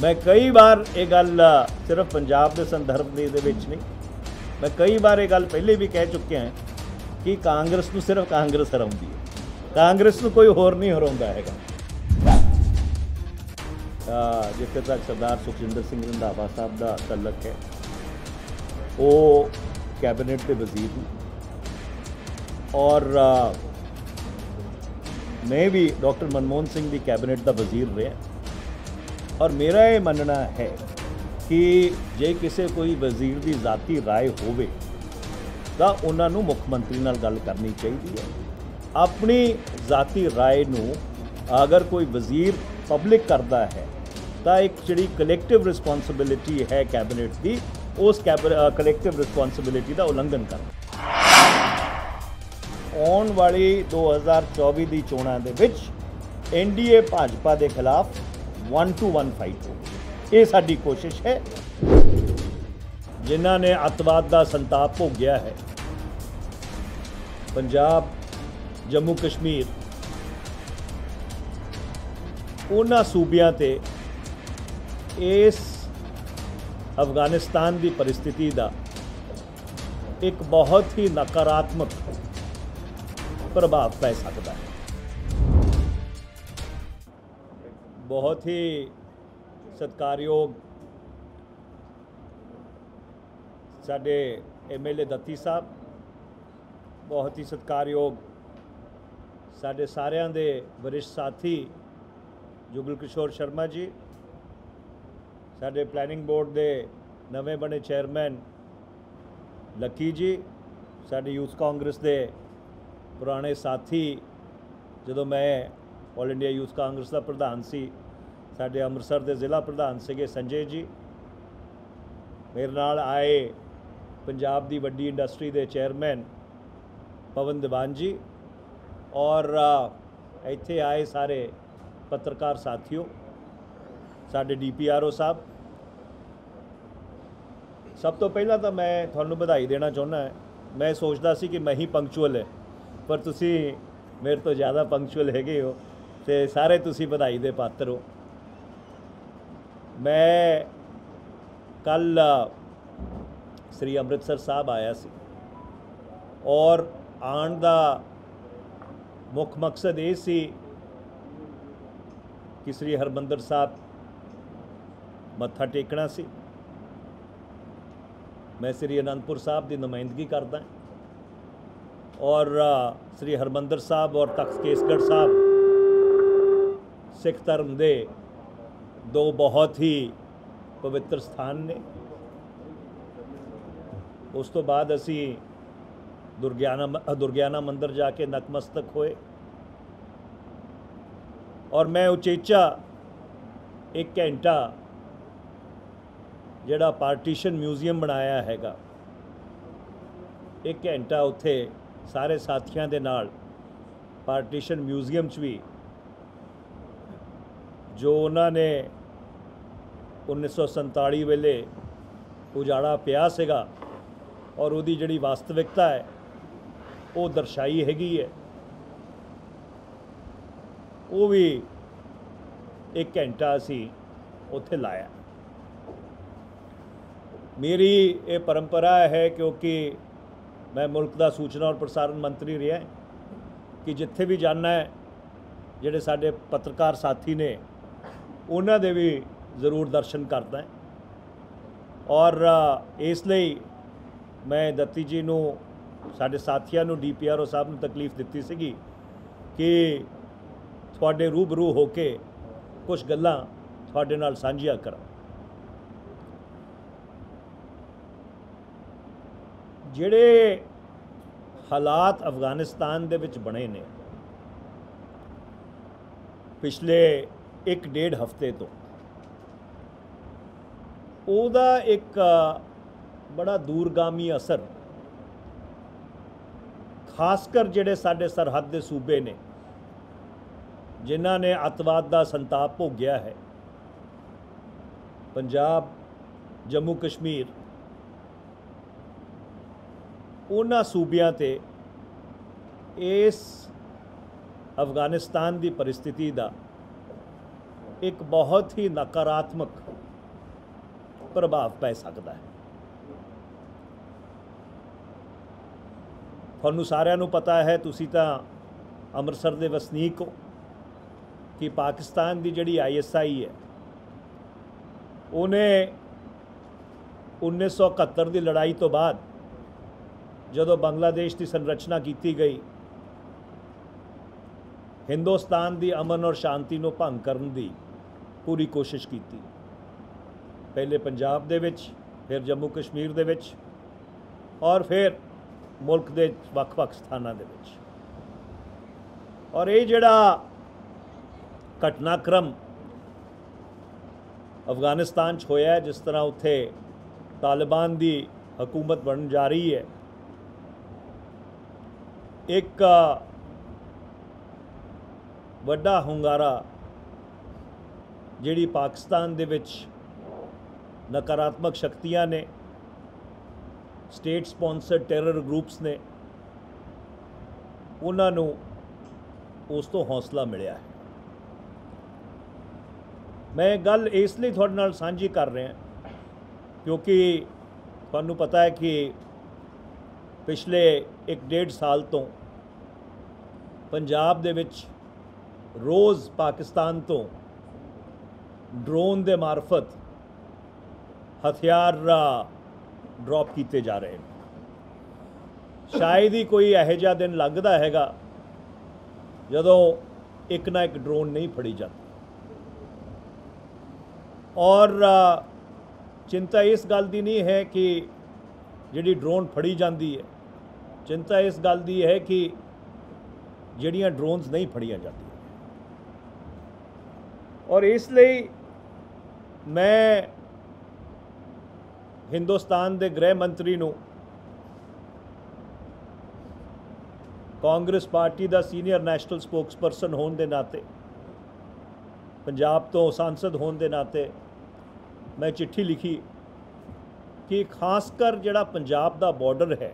मैं कई बार ये गल सिर्फ पंजाब के संदर्भ दे विच नहीं, मैं कई बार ये गल पहले भी कह चुके हैं कि कांग्रेस को सिर्फ कांग्रेस हराउंदी है, कांग्रेस को कोई होर नहीं हराउंदा हैगा। जिथे तक सरदार सुखजिंदर सिंह रंधावा साहब का तलक है, वो कैबिनेट के वजीर हैं और मैं भी डॉक्टर मनमोहन सिंह की कैबिनेट का वजीर रहा और मेरा ये मनना है कि जे किसी कोई वजीर की जाती राय होवे तो उन्होंने मुख्यमंत्री नाल गल करनी चाहिए है। अपनी जाती राय नू अगर कोई वजीर पब्लिक करता है तो एक जी कलैक्टिव रिस्पॉन्सिबिलिटी है कैबिनेट की, उस कलैक्टिव रिस्पॉन्सिबिलिटी का उल्लंघन कर आने वाली 2024 की चोणों के विच एनडीए भाजपा के खिलाफ 1-1 फाइट हो, ये साडी कोशिश है। जिन्हों ने अतवाद का संताप भोगया है, पंजाब जम्मू कश्मीर उन्हां सूबियां ते इस अफगानिस्तान की परिस्थिति का एक बहुत ही नकारात्मक प्रभाव पै सकता है। बहुत ही सत्कारयोग साडे MLA दत्ती साहब, बहुत ही सत्कारयोग साडे सारियां दे वरिष्ठ साथी जुगल किशोर शर्मा जी, साडे प्लैनिंग बोर्ड दे नवे बने चेयरमैन लकी जी, साडे यूथ कांग्रेस दे पुराने साथी, जदों मैं ऑल इंडिया यूथ कांग्रेस का प्रधान सी, साडे अमृतसर के जिला प्रधान से संजय जी, मेरे नाल आए पंजाब की वड्डी इंडस्ट्री के चेयरमैन पवन दीवान जी और इत्थे आए सारे पत्रकार साथियों, साडे DPRO साहब। सब तो पहला तो मैं तुहानू बधाई देना चाहुंदा है। मैं सोचता सी कि मैं ही पंक्चुअल है, पर तुसी मेरे तो ज़्यादा पंक्चुअल हैगे हो, तो सारे तुसी बधाई दे पात्र हो। मैं कल श्री अमृतसर साहब आया सी और आने का मुख मकसद ये सी कि श्री हरमंदर साहब मत्था टेकना सी। मैं श्री आनंदपुर साहब की नुमाइंदगी करदा और श्री हरमंदर साहब और तख्त केसगढ़ साहब सिख धर्म के दो बहुत ही पवित्र स्थान ने। उस तो बाद असी दुर्गियाना मंदिर जाके नतमस्तक होए और मैं उचेचा एक घंटा जिहड़ा पार्टीशन म्यूजियम बनाया हैगा, एक घंटा उत्थे सारे साथियों के नाल पार्टीशन म्यूजियम च भी जो उन्होंने 1947 वेले उजाड़ा पिया सीगा और उहदी जिहड़ी वास्तविकता है वो दर्शाई हैगी है, वो भी एक घंटा असी उत्थे लाया। मेरी ये परंपरा है, क्योंकि मैं मुल्क का सूचना और प्रसारण मंत्री रहा कि जिथे भी जाना है जिहड़े साडे पत्रकार साथी ने उन्हां दे भी ज़रूर दर्शन करदा है। और इसलिए मैं दत्ती जी नूं साडे साथियों नूं DPRO साहब नूं तकलीफ दित्ती सीगी कि तुहाडे रूबरू होके कुछ गल्लां तुहाडे नाल साझियां करा। जिहड़े हालात अफगानिस्तान दे विच बने ने पिछले 1-1.5 हफ्ते तो, ਉਹਦਾ एक बड़ा दूरगामी असर खासकर ਜਿਹੜੇ ਸਾਡੇ सरहद ਦੇ सूबे ने जिन्हां ने अतवाद का संताप भोगया है, पंजाब जम्मू कश्मीर उन्हां सूबियां ते इस अफगानिस्तान की परिस्थिति का एक बहुत ही नकारात्मक प्रभाव पै सकता है। ਤੁਹਾਨੂੰ ਸਾਰਿਆਂ ਨੂੰ पता है, तुसी ਤਾਂ ਅੰਮ੍ਰਿਤਸਰ ਦੇ ਵਸਨੀਕ ਹੋ, कि पाकिस्तान की जिहड़ी ISI है उन्हें 1971 की लड़ाई तो बाद जदों बांग्लादेश की संरचना की गई, हिंदुस्तान की अमन और शांति को भंग करने की पूरी कोशिश की। पहले पंजाब दे विच, फिर जम्मू कश्मीर दे विच, और फिर मुल्क के वख-वख स्थानों दे विच। और ये जिहड़ा घटनाक्रम अफगानिस्तान च होया, जिस तरह उत्थे तालिबान की हुकूमत बन जा रही है, एक वड्डा हुंगारा जिहड़ी पाकिस्तान दे विच नकारात्मक शक्तियां ने, स्टेट स्पॉन्सर्ड टेरर ग्रुप्स ने, उन्होंने उस तो हौसला मिलिया है। मैं गल इसलिए थोड़े नाल साझी कर रहा क्योंकि तुहानू पता है कि पिछले 1-1.5 साल तो पंजाब दे विच रोज़ पाकिस्तान तो ड्रोन दे मार्फत हथियार ड्रॉप किए जा रहे हैं। शायद ही कोई यहो जिहा दिन लगता हैगा जदों एक ना एक ड्रोन नहीं फड़ी जाती। और चिंता इस गल की नहीं है कि जिहड़ी ड्रोन फड़ी जाती है, चिंता इस गल की है कि जिहड़ियां ड्रोन्स नहीं फड़ियां जाती। और इसलिए मैं हिंदुस्तान के गृह मंत्री नूं, कांग्रेस पार्टी का सीनियर नैशनल स्पोक्सपर्सन होने के नाते, पंजाब तो सांसद होने के नाते मैं चिट्ठी लिखी कि खासकर जिहड़ा पंजाब का बॉर्डर है,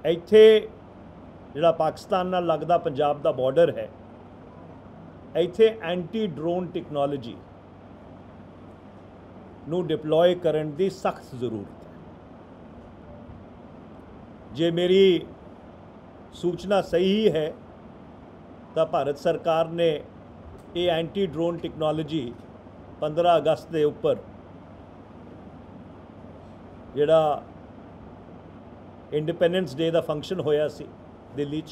इत्थे जिहड़ा पाकिस्तान नाल लगदा पंजाब का बॉर्डर है, इत्थे एंटी ड्रोन टैक्नोलॉजी नू डिप्लॉय करन दी सख्त जरूरत है। जे मेरी सूचना सही है तो भारत सरकार ने ये एंटी ड्रोन टैक्नोलॉजी 15 अगस्त के उपर जिहड़ा इंडिपेंडेंस डे का फंक्शन होया सी दिल्ली च,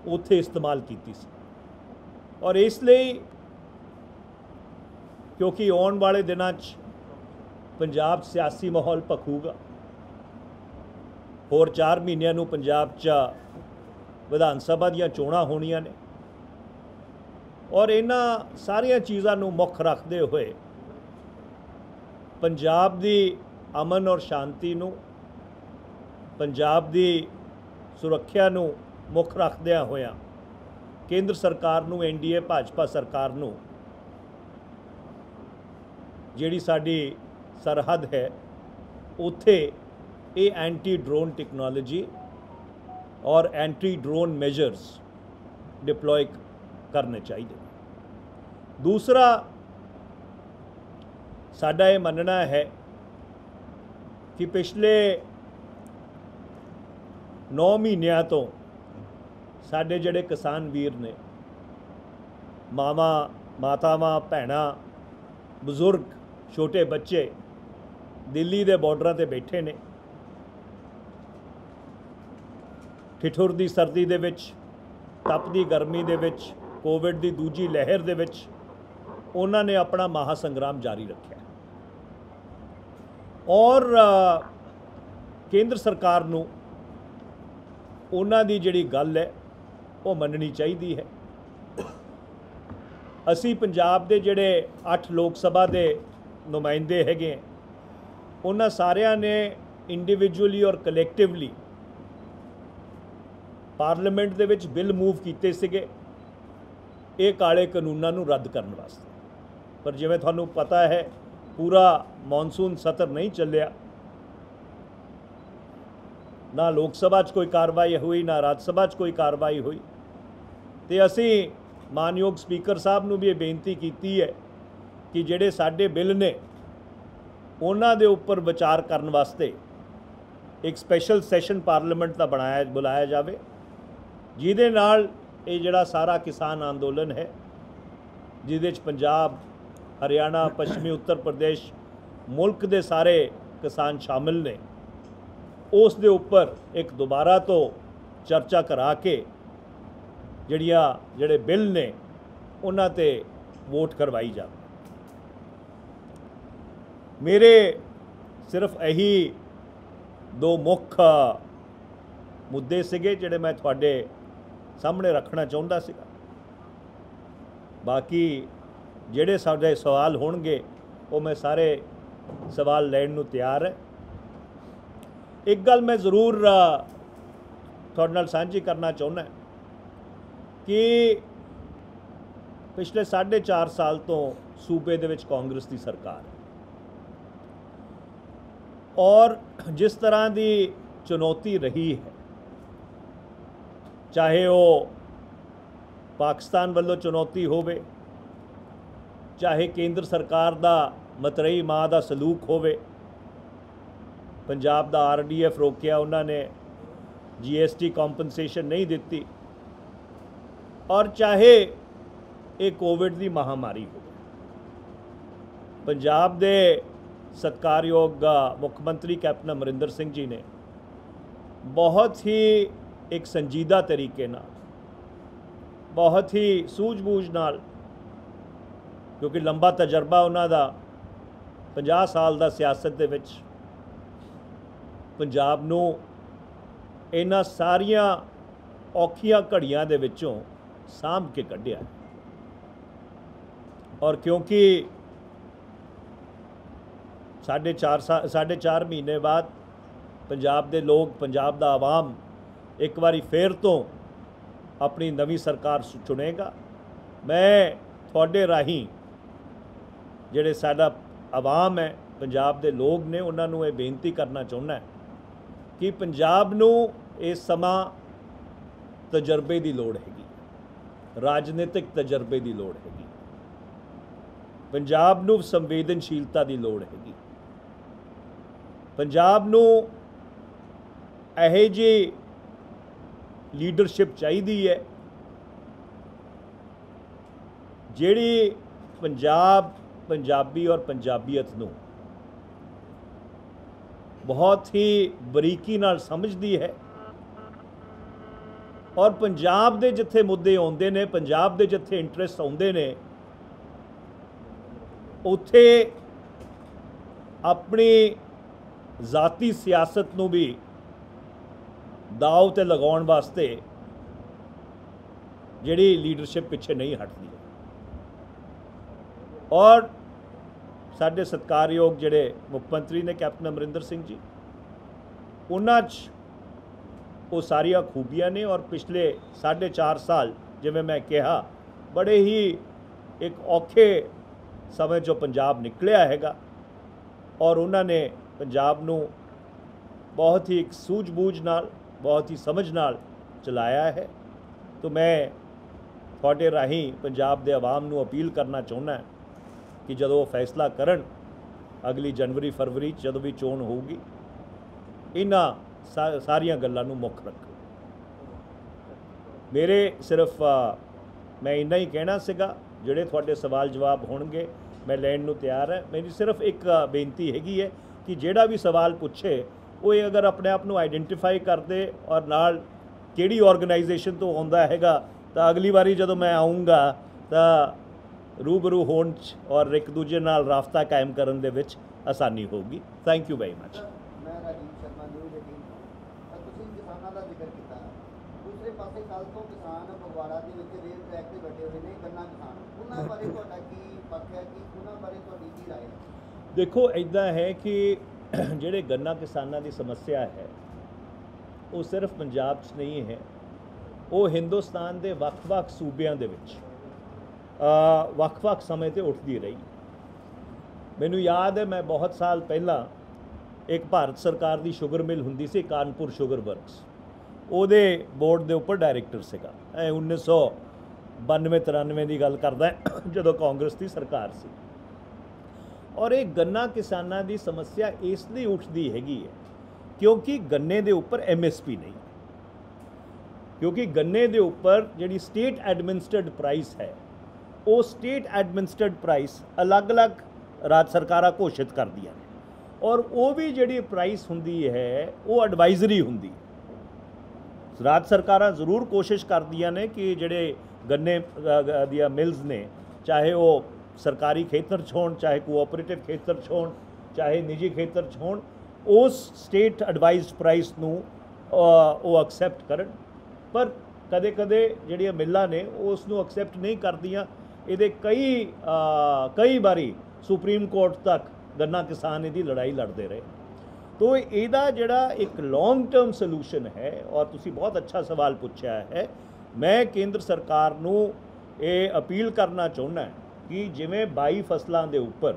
उत्थे इस्तेमाल की सी। और इसलिए क्योंकि आने वाले दिनों पंजाब सियासी माहौल भखूगा, होर 4 महीनों नूं पंजाब च विधान सभा दीयां चोणां होणीआं ने, और इन्हां सारियां चीज़ां नूं मुख रखते हुए पंजाब की अमन और शांति नूं, पंजाब की सुरक्षा नूं मुख रखदिआं होइआं केंद्र सरकार नूं, NDA भाजपा सरकार नूं जिहड़ी साडी सरहद है उत्थे ये एंटी ड्रोन टैक्नोलॉजी और एंटी ड्रोन मेजर्स डिप्लॉय करने चाहिए। दूसरा साडा ये मनना है कि पिछले 9 महीनों तो साडे जिहड़े किसान वीर ने, मातावां भैणां, बजुर्ग, छोटे बच्चे दिल्ली के बॉर्डर ते बैठे ने, ठिठुर दी सर्दी दे विच, तपदी गर्मी दे विच, कोविड की दूजी लहर दे विच उन्होंने अपना महासंग्राम जारी रखा। और केंद्र सरकार नूं उन्हां दी जिहड़ी गल है वो मननी चाहिए है। असी पंजाब दे जिहड़े 8 लोक सभा के नुमाइंदे हैगे, उन्हां सारियां ने इंडिविजुअली और कलैक्टिवली parliament they which bill move कीते सीगे ये काले कानूनां नूं रद्द करने वास्ते। पर जिवें तुहानूं पता है पूरा मॉनसून सत्र नहीं चलिया, ना लोक सभा च कोई कार्रवाई हुई, ना राज्य सभा च कोई कार्रवाई हुई, तो असी मानयोग स्पीकर साहब नूं भी ये बेनती की है कि जिहड़े साडे बिल ने उन्हां दे उपर विचार करन वास्ते एक स्पैशल सैशन पार्लीमेंट का बुलाया जाए, जिहदे नाल ये जिहड़ा सारा किसान अंदोलन है, जिहदे पंजाब, हरियाणा, पश्चिमी उत्तर प्रदेश, मुल्क के सारे किसान शामिल ने, उस दे उपर एक दोबारा तो चर्चा करा के जिहड़े बिल ने उन्हां ते वोट करवाई जाए। मेरे सिर्फ यही दो मुख मुद्दे सीगे जिहड़े मैं तुहाडे सामने रखना चाहुंदा सीगा। बाकी जिहड़े साडे सवाल होणगे वो मैं सारे सवाल लैण नूं तैयार है। एक गल मैं ज़रूर तुहाडे नाल सांझी करना चाहुंदा कि पिछले 4.5 साल तो सूबे दे विच कांग्रेस की सरकार है और जिस तरह की चुनौती रही है, चाहे वो पाकिस्तान वालों चुनौती होवे, चाहे केंद्र सरकार का मतरई माँ का सलूक होवे, पंजाब का RDF रोकिया उन्होंने, GST कॉम्पनसेशन नहीं दिती, और चाहे ये कोविड की महामारी हो। पंजाब के सत्कारयोग मुख्यमंत्री कैप्टन अमरिंदर सिंह जी ने बहुत ही एक संजीदा तरीके नाल, बहुत ही सूझबूझ नाल, क्योंकि लंबा तजर्बा उन्हां दा 50 साल का सियासत दे विच, पंजाब नूं इन्हां सारियां औखियां घड़ियां दे विचों सांभ के कढ़िया। और क्योंकि 4.5 महीने बाद पंजाब दे लोग, पंजाब दा आवाम एक बारी फिर तो अपनी नवी सरकार चुनेगा, मैं थोड़े राही जिहड़े साडा आवाम है, पंजाब दे लोग ने, उन्होंने ये बेनती करना चाहुंदा कि पंजाब नूं इस समा तजर्बे की लोड़ हैगी, राजनीतिक तजर्बे की लोड़ हैगी, पंजाब नूं संवेदनशीलता की लोड़ हैगी, पंजाब नूं इहो जी लीडरशिप चाहिदी है जिहड़ी पंजाब, पंजाबी और पंजाबीयत नूं बहुत ही बरीकी नाल समझदी है, और पंजाब दे जिथे मुद्दे आउंदे ने, पंजाब दे जिथे इंटरेस्ट आउंदे ने, उत्थे अपनी जाती सियासत नूं भी दाव ते लगाउण वास्ते जिहड़ी लीडरशिप पिछे नहीं हटदी। और साडे सत्कारयोग जिहड़े मुख्यमंत्री ने कैप्टन अमरिंदर सिंह जी, उन्हां च वो सारिया खूबियां ने, और पिछले 4.5 साल जिवें मैं कहा बड़े ही एक औखे समय जो पंजाब निकलिया हैगा, और उन्होंने पंजाब नूं बहुत ही एक सूझबूझ नाल, बहुत ही समझ नाल चलाया है। तो मैं थोड़े राही पंजाब दे आवाम नूं अपील करना चाहुंदा कि जदों वो फैसला करन अगली जनवरी फरवरी जदों भी चोण होगी, इन्हां सारियां गल्लां नूं मुख रख। मेरे सिर्फ मैं इन्ना ही कहना सीगा, जिहड़े थोड़े सवाल जवाब होणगे मैं लैण नूं तैयार है। मेरी सिर्फ एक बेनती हैगी है कि जिहड़ा भी सवाल पूछे वो ये अगर अपने आप नूं आइडेंटिफाई कर दे और नाल किहड़ी ऑर्गेनाइजेशन तो आउंदा हैगा, तो अगली बारी जदों मैं आऊँगा तो रूबरू होण और एक दूजे नाल राबता कायम करन दे विच आसानी होगी। Thank you very much. मैं राजीव शर्मा न्यूज़ 18 ਤੁਸੀਂ ਕਿਸਾਨਾਂ ਦਾ ਜ਼ਿਕਰ ਕੀਤਾ, ਦੂਸਰੇ ਪਾਸੇ ਕੱਲ ਤੋਂ ਕਿਸਾਨ ਫਗਵਾੜਾ ਦੇ ਵਿੱਚ ਰੇਲ ਟਰੈਕ ਤੇ ਬੈਠੇ ਹੋਏ ਨੇ, ਗੰਨਾ ਕਿਸਾਨ, ਉਹਨਾਂ ਬਾਰੇ ਤੁਹਾਡਾ ਕੀ ਪੱਖ ਹੈ, ਕਿ ਉਹਨਾਂ ਬਾਰੇ ਤੁਹਾਡੀ ਕੀ ਰਾਏ ਹੈ? देखो इदा है कि ਜਿਹੜੇ गन्ना किसानों की समस्या है वो सिर्फ पंजाब च नहीं है, वो हिंदुस्तान के ਵੱਖ-ਵੱਖ सूबियां ਦੇ ਵਿੱਚ ਵੱਖ-ਵੱਖ समय ਤੇ ਉੱਠਦੀ ਰਹੀ। ਮੈਨੂੰ याद है मैं बहुत साल पहला एक भारत सरकार की शुगर मिल हुंदी सी, कानपुर शुगर वर्क्स, ਉਹਦੇ बोर्ड के उपर डायरैक्टर ਸੀਗਾ। 1992 92-93 ਦੀ ਗੱਲ ਕਰਦਾ ਜਦੋਂ ਕਾਂਗਰਸ ਦੀ ਸਰਕਾਰ ਸੀ। ਔਰ ਇਹ ਗੰਨਾ ਕਿਸਾਨਾਂ ਦੀ ਸਮੱਸਿਆ ਇਸ ਲਈ ਉੱਠਦੀ ਹੈਗੀ ਹੈ ਕਿਉਂਕਿ ਗੰਨੇ ਦੇ ਉੱਪਰ MSP ਨਹੀਂ, ਕਿਉਂਕਿ ਗੰਨੇ ਦੇ ਉੱਪਰ ਜਿਹੜੀ ਸਟੇਟ ਐਡਮਿਨਿਸਟਰਡ ਪ੍ਰਾਈਸ ਹੈ ਉਹ ਸਟੇਟ ਐਡਮਿਨਿਸਟਰਡ ਪ੍ਰਾਈਸ ਅਲੱਗ-ਅਲੱਗ ਰਾਜ ਸਰਕਾਰਾਂ ਘੋਸ਼ਿਤ ਕਰਦੀਆਂ ਨੇ, ਔਰ ਉਹ ਵੀ ਜਿਹੜੀ ਪ੍ਰਾਈਸ ਹੁੰਦੀ ਹੈ ਉਹ ਐਡਵਾਈਜ਼ਰੀ ਹੁੰਦੀ ਹੈ। ਰਾਜ ਸਰਕਾਰਾਂ ਜ਼ਰੂਰ ਕੋਸ਼ਿਸ਼ ਕਰਦੀਆਂ ਨੇ ਕਿ ਜਿਹੜੇ ਗੰਨੇ ਦੀਆਂ ਮਿਲਸ ਨੇ, ਚਾਹੇ ਉਹ ਸਰਕਾਰੀ ਖੇਤਰ 'ਚ ਹੋਣ, ਚਾਹੇ ਕੋਆਪਰੇਟਿਵ ਖੇਤਰ 'ਚ ਹੋਣ, ਚਾਹੇ ਨਿੱਜੀ ਖੇਤਰ 'ਚ ਹੋਣ, ਉਸ ਸਟੇਟ ਐਡਵਾਈਜ਼ਡ ਪ੍ਰਾਈਸ ਨੂੰ ਉਹ ਐਕਸੈਪਟ ਕਰਨ। ਪਰ ਕਦੇ-ਕਦੇ ਜਿਹੜੀਆਂ ਮਿੱਲਾਂ ਨੇ ਉਸ ਨੂੰ ਐਕਸੈਪਟ ਨਹੀਂ ਕਰਦੀਆਂ। ਇਹਦੇ ਕਈ ਵਾਰੀ ਸੁਪਰੀਮ ਕੋਰਟ ਤੱਕ ਗੰਨਾ ਕਿਸਾਨ ਇਹਦੀ ਲੜਾਈ ਲੜਦੇ ਰਹੇ। ਤੋ ਇਹਦਾ ਜਿਹੜਾ ਇੱਕ ਲੌਂਗ ਟਰਮ ਸੋਲੂਸ਼ਨ ਹੈ, ਔਰ ਤੁਸੀਂ ਬਹੁਤ ਅੱਛਾ ਸਵਾਲ ਪੁੱਛਿਆ ਹੈ, ਮੈਂ ਕੇਂਦਰ ਸਰਕਾਰ ਨੂੰ ਇਹ ਅਪੀਲ ਕਰਨਾ ਚਾਹੁੰਦਾ ਕਿ ਜਿਵੇਂ 22 ਫਸਲਾਂ ਦੇ ਉੱਪਰ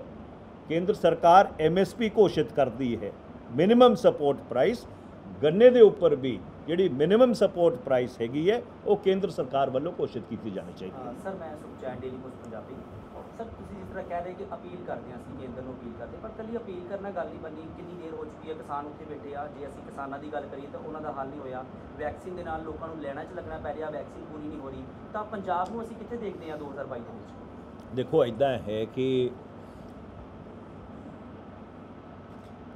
ਕੇਂਦਰ ਸਰਕਾਰ MSP ਘੋਸ਼ਿਤ ਕਰਦੀ ਹੈ, ਮਿਨੀਮਮ ਸਪੋਰਟ ਪ੍ਰਾਈਸ, ਗੰਨੇ ਦੇ ਉੱਪਰ ਵੀ ਜਿਹੜੀ ਮਿਨੀਮਮ ਸਪੋਰਟ ਪ੍ਰਾਈਸ ਹੈਗੀ ਹੈ ਉਹ ਕੇਂਦਰ ਸਰਕਾਰ ਵੱਲੋਂ ਘੋਸ਼ਿਤ ਕੀਤੀ ਜਾਣੀ ਚਾਹੀਦੀ ਹੈ। ਸਰ ਮੈਂ Sukhchain daily post Punjabi. Sir ਤੁਸੀਂ ਜਿਸ ਤਰ੍ਹਾਂ ਕਹਿ ਰਹੇ ਕਿ ਅਪੀਲ ਕਰਦੇ ਹਾਂ, ਅਸੀਂ ਕੇਂਦਰ ਨੂੰ ਅਪੀਲ ਕਰਦੇ, ਪਰ ਕੱਲੀ ਅਪੀਲ ਕਰਨਾ ਗੱਲ ਨਹੀਂ ਬਣਨੀ। ਕਿੰਨੀ ਦੇਰ ਹੋ ਚੁੱਕੀ ਹੈ, ਕਿਸਾਨ ਉੱਥੇ ਬੈਠੇ ਆ, ਜੇ ਅਸੀਂ ਕਿਸਾਨਾਂ ਦੀ ਗੱਲ ਕਰੀਏ ਤਾਂ ਉਹਨਾਂ ਦਾ ਹੱਲ ਨਹੀਂ ਹੋਇਆ। ਵੈਕਸੀਨ ਦੇ ਨਾਲ ਲੋਕਾਂ ਨੂੰ ਲੈਣਾ 'ਚ ਲੱਗਣਾ ਪੈ ਰਿਹਾ, ਵੈਕਸੀਨ ਪੂਰੀ ਨਹੀਂ ਹੋ ਰਹੀ, ਤਾਂ ਪੰਜਾਬ ਨੂੰ ਅਸੀਂ ਕਿੱਥੇ ਦੇਖਦੇ ਹਾਂ 2022 ਦੇ ਵਿੱਚ? ਦੇਖੋ ਇੱਦਾਂ ਹੈ ਕਿ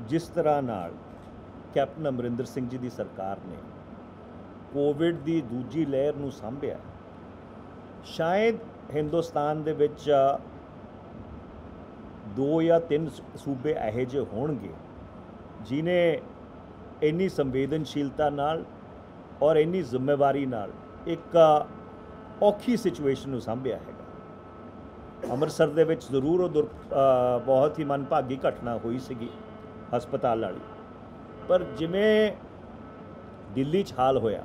ਜਿਸ ਤਰ੍ਹਾਂ ਨਾਲ ਕੈਪਟਨ ਅਮਰਿੰਦਰ ਸਿੰਘ ਜੀ ਦੀ ਸਰਕਾਰ ਨੇ ਕੋਵਿਡ ਦੀ ਦੂਜੀ ਲਹਿਰ ਨੂੰ ਸਾਂਭਿਆ, ਸ਼ਾਇਦ ਹਿੰਦੁਸਤਾਨ ਦੇ ਵਿੱਚ 2 ਜਾਂ 3 ਸੂਬੇ ਇਹੋ ਜਿਹੇ ਹੋਣਗੇ ਜਿਨੇ ਇੰਨੀ ਸੰਵੇਦਨਸ਼ੀਲਤਾ ਨਾਲ ਔਰ ਇੰਨੀ ਜ਼ਿੰਮੇਵਾਰੀ ਨਾਲ ਇੱਕ ਔਖੀ ਸਿਚੁਏਸ਼ਨ ਨੂੰ ਸਾਂਭਿਆ ਹੈਗਾ। ਅੰਮ੍ਰਿਤਸਰ ਦੇ ਵਿੱਚ ਜ਼ਰੂਰ ਉਹ ਬਹੁਤ ਹੀ ਮੰਦਭਾਗੀ ਘਟਨਾ ਹੋਈ ਸੀਗੀ ਹਸਪਤਾਲ ਵਾਲੀ, ਪਰ ਜਿਵੇਂ ਦਿੱਲੀ 'ਚ ਹਾਲ ਹੋਇਆ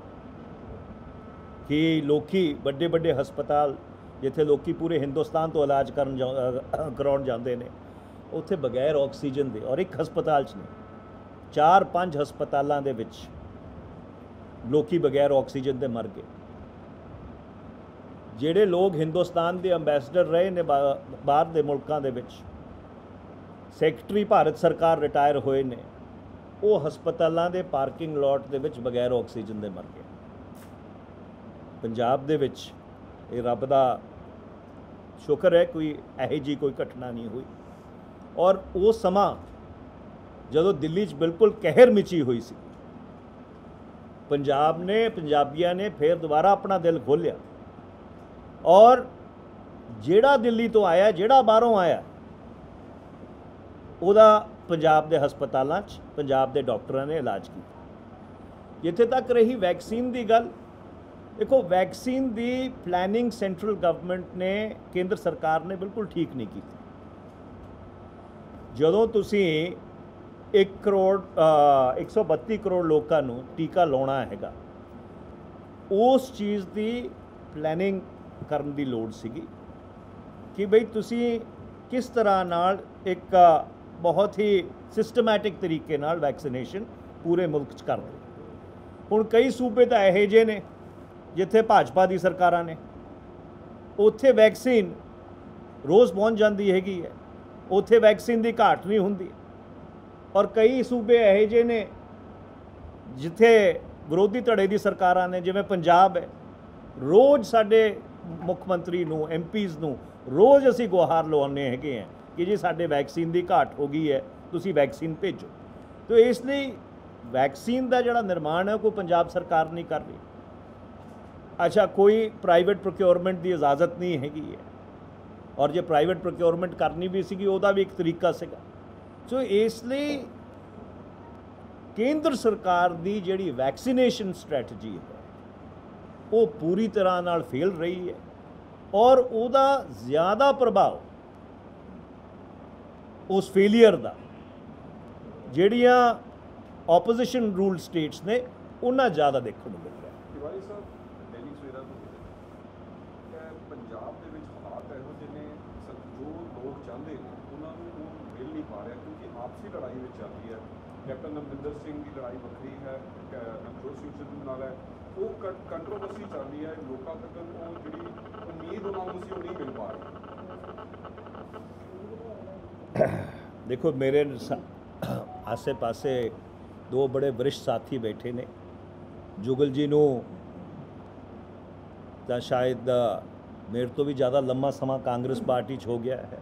ਕਿ ਲੋਕੀ ਵੱਡੇ ਵੱਡੇ ਹਸਪਤਾਲ ਜਿੱਥੇ ਲੋਕੀ ਪੂਰੇ ਹਿੰਦੁਸਤਾਨ ਤੋਂ ਇਲਾਜ ਕਰਾਉਣ ਜਾਂਦੇ ਨੇ, ਉੱਥੇ ਬਗੈਰ ਆਕਸੀਜਨ ਦੇ, ਔਰ ਇੱਕ ਹਸਪਤਾਲ 'ਚ ਨਹੀਂ 4-5 ਹਸਪਤਾਲਾਂ ਦੇ ਵਿੱਚ ਲੋਕੀ ਬਗੈਰ ਆਕਸੀਜਨ ਦੇ ਮਰ ਗਏ। ਜਿਹੜੇ ਲੋਕ ਹਿੰਦੁਸਤਾਨ ਦੇ ਅੰਬੈਸਡਰ ਰਹੇ ਨੇ ਬਾਹਰ ਦੇ ਮੁਲਕਾਂ ਦੇ ਵਿੱਚ, ਸੈਕਟਰੀ ਭਾਰਤ ਸਰਕਾਰ ਰਿਟਾਇਰ ਹੋਏ ਨੇ, ਉਹ ਹਸਪਤਾਲਾਂ ਦੇ ਪਾਰਕਿੰਗ ਲੋਟ ਦੇ ਵਿੱਚ ਬਗੈਰ ਆਕਸੀਜਨ ਦੇ ਮਰ ਗਏ। ਪੰਜਾਬ ਦੇ ਵਿੱਚ ਇਹ ਰੱਬ ਦਾ ਸ਼ੁਕਰ ਹੈ ਕੋਈ ਇਹੋ ਜਿਹੀ ਕੋਈ ਘਟਨਾ ਨਹੀਂ ਹੋਈ। ਔਰ ਉਹ ਸਮਾਂ ਜਦੋਂ ਦਿੱਲੀ 'ਚ ਬਿਲਕੁਲ ਕਹਿਰ ਮਚੀ ਹੋਈ ਸੀ, ਪੰਜਾਬੀਆਂ ਨੇ ਫਿਰ ਦੁਬਾਰਾ ਆਪਣਾ ਦਿਲ ਖੋਲ੍ਹਿਆ, ਔਰ ਜਿਹੜਾ ਦਿੱਲੀ ਤੋਂ ਆਇਆ, ਜਿਹੜਾ ਬਾਹਰੋਂ ਆਇਆ, ਉਹਦਾ ਪੰਜਾਬ ਦੇ ਹਸਪਤਾਲਾਂ 'ਚ ਪੰਜਾਬ ਦੇ ਡਾਕਟਰਾਂ ਨੇ ਇਲਾਜ ਕੀਤਾ। ਜਿੱਥੇ ਤੱਕ ਰਹੀ ਵੈਕਸੀਨ ਦੀ ਗੱਲ, ਦੇਖੋ ਵੈਕਸੀਨ ਦੀ ਪਲੈਨਿੰਗ ਸੈਂਟਰਲ ਗਵਰਨਮੈਂਟ ਨੇ, ਕੇਂਦਰ ਸਰਕਾਰ ਨੇ ਬਿਲਕੁਲ ਠੀਕ ਨਹੀਂ ਕੀਤੀ। ਜਦੋਂ ਤੁਸੀਂ 132 ਕਰੋੜ ਲੋਕਾਂ ਨੂੰ ਟੀਕਾ ਲਾਉਣਾ ਹੈਗਾ, ਉਸ ਚੀਜ਼ ਦੀ ਪਲੈਨਿੰਗ ਕਰਨ ਦੀ ਲੋੜ ਸੀਗੀ ਕਿ ਬਈ ਤੁਸੀਂ ਕਿਸ ਤਰ੍ਹਾਂ ਨਾਲ ਇੱਕ ਬਹੁਤ ਹੀ ਸਿਸਟਮੈਟਿਕ ਤਰੀਕੇ ਨਾਲ ਵੈਕਸੀਨੇਸ਼ਨ ਪੂਰੇ ਮੁਲਕ 'ਚ ਕਰ ਦਿਓ। ਹੁਣ ਕਈ ਸੂਬੇ ਤਾਂ ਇਹੋ ਜਿਹੇ ਨੇ ਜਿੱਥੇ ਭਾਜਪਾ ਦੀ ਸਰਕਾਰਾਂ ਨੇ, ਉੱਥੇ ਵੈਕਸੀਨ ਰੋਜ਼ ਪਹੁੰਚ ਜਾਂਦੀ ਹੈਗੀ ਹੈ, ਉੱਥੇ ਵੈਕਸੀਨ ਦੀ ਘਾਟ ਨਹੀਂ ਹੁੰਦੀ। ਔਰ ਕਈ ਸੂਬੇ ਇਹੋ ਜਿਹੇ ਨੇ ਜਿੱਥੇ ਵਿਰੋਧੀ ਧੜੇ ਦੀ ਸਰਕਾਰਾਂ ਨੇ, ਜਿਵੇਂ ਪੰਜਾਬ ਹੈ, ਰੋਜ਼ ਸਾਡੇ ਮੁੱਖ ਮੰਤਰੀ ਨੂੰ, MPs ਨੂੰ ਰੋਜ਼ ਅਸੀਂ ਗੁਹਾਰ ਲਵਾਉਂਦੇ ਹੈਗੇ ਹਾਂ ਕਿ ਜੀ ਸਾਡੇ ਵੈਕਸੀਨ ਦੀ ਘਾਟ ਹੋ ਗਈ ਹੈ, ਤੁਸੀਂ ਵੈਕਸੀਨ ਭੇਜੋ। ਤਾਂ ਇਸ ਲਈ ਵੈਕਸੀਨ ਦਾ ਜਿਹੜਾ ਨਿਰਮਾਣ ਹੈ ਕੋਈ ਪੰਜਾਬ ਸਰਕਾਰ ਨਹੀਂ ਕਰ ਰਹੀ। ਅੱਛਾ, ਕੋਈ ਪ੍ਰਾਈਵੇਟ ਪ੍ਰੋਕਿਉਰਮੈਂਟ ਦੀ ਇਜਾਜ਼ਤ ਨਹੀਂ ਹੈਗੀ ਹੈ, ਔਰ ਜੇ ਪ੍ਰਾਈਵੇਟ ਪ੍ਰੋਕਿਉਰਮੈਂਟ ਕਰਨੀ ਵੀ ਸੀਗੀ ਉਹਦਾ ਵੀ ਇੱਕ ਤਰੀਕਾ ਸੀਗਾ। ਸੋ ਇਸ ਲਈ ਕੇਂਦਰ ਸਰਕਾਰ ਦੀ ਜਿਹੜੀ ਵੈਕਸੀਨੇਸ਼ਨ ਸਟ੍ਰੈਟਜੀ ਹੈ ਉਹ ਪੂਰੀ ਤਰ੍ਹਾਂ ਨਾਲ ਫੇਲ ਰਹੀ ਹੈ, ਔਰ ਉਹਦਾ ਜ਼ਿਆਦਾ ਪ੍ਰਭਾਵ ਉਸ ਫੇਲੀਅਰ ਦਾ ਜਿਹੜੀਆਂ ਆਪੋਜੀਸ਼ਨ ਰੂਲ ਸਟੇਟਸ ਨੇ ਉਹਨਾਂ ਜ਼ਿਆਦਾ ਦੇਖਣ ਨੂੰ ਮਿਲ ਰਿਹਾ। ਤਿਵਾੜੀ ਸਾਹਿਬ, ਦਿੱਲੀ ਸਵੇਰਾ ਤੋਂ ਪੰਜਾਬ ਦੇ ਵਿੱਚ ਹਾਲਾਤ ਇਹੋ ਜਿਹੇ ਨੇ, ਜੋ ਲੋਕ ਚਾਹੁੰਦੇ ਨੇ ਉਹਨਾਂ ਨੂੰ ਉਹ ਮਿਲ ਨਹੀਂ ਪਾ ਰਿਹਾ, ਕਿਉਂਕਿ ਆਪਸੀ ਲੜਾਈ ਵਿੱਚ ਚੱਲਦੀ ਹੈ। ਕੈਪਟਨ ਅਮਰਿੰਦਰ ਸਿੰਘ ਦੀ ਲੜਾਈ ਵੱਖਰੀ ਹੈ, ਨਵਜੋਤ ਸਿੰਘ ਸਿੱਧੂ ਨਾਲ ਹੈ, ਉਹ ਕੰਟਰੋਵਰਸੀ ਚੱਲ ਰਹੀ ਹੈ। ਲੋਕਾਂ ਤੱਕ ਉਹ ਜਿਹੜੀ ਸੀ ਉਹ ਨਹੀਂ ਮਿਲ ਪਾ ਰਹੇ? देखो मेरे आसे पासे दो बड़े वरिष्ठ साथी बैठे ने। जुगल जी नूं ਤਾਂ शायद मेरे तो भी ज़्यादा लंबा समा कांग्रेस पार्टी 'ਚ हो गया है।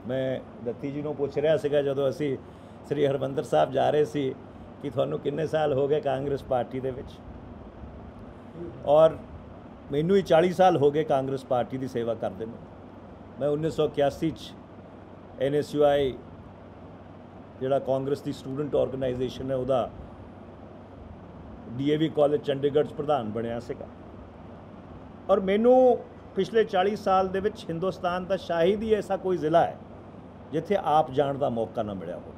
मैं दत्ती जी ਨੂੰ ਪੁੱਛ ਰਿਹਾ ਸੀਗਾ ਜਦੋਂ ਅਸੀਂ ਸ੍ਰੀ ਹਰਿਮੰਦਰ ਸਾਹਿਬ ਜਾ ਰਹੇ ਸੀ ਕਿ ਤੁਹਾਨੂੰ ਕਿੰਨੇ ਸਾਲ ਹੋ ਗਏ ਕਾਂਗਰਸ ਪਾਰਟੀ ਦੇ ਵਿੱਚ, ਔਰ ਮੈਨੂੰ ਹੀ 40 ਸਾਲ ਹੋ ਗਏ ਕਾਂਗਰਸ ਪਾਰਟੀ ਦੀ ਸੇਵਾ ਕਰਦੇ ਨੂੰ। ਮੈਂ 1981 'ਚ NSUI ਜਿਹੜਾ ਕਾਂਗਰਸ ਦੀ ਸਟੂਡੈਂਟ ਆਰਗੇਨਾਈਜੇਸ਼ਨ ਹੈ ਉਹਦਾ DAV ਕਾਲਜ ਚੰਡੀਗੜ੍ਹ 'ਚ ਪ੍ਰਧਾਨ ਬਣਿਆ ਸੀਗਾ। ਔਰ ਮੈਨੂੰ ਪਿਛਲੇ 40 ਸਾਲ ਦੇ ਵਿੱਚ ਹਿੰਦੁਸਤਾਨ ਦਾ ਸ਼ਾਇਦ ਹੀ ਐਸਾ ਕੋਈ ਜ਼ਿਲ੍ਹਾ ਹੈ ਜਿੱਥੇ ਆਪ ਜਾਣ ਦਾ ਮੌਕਾ ਨਾ ਮਿਲਿਆ ਹੋਵੇ।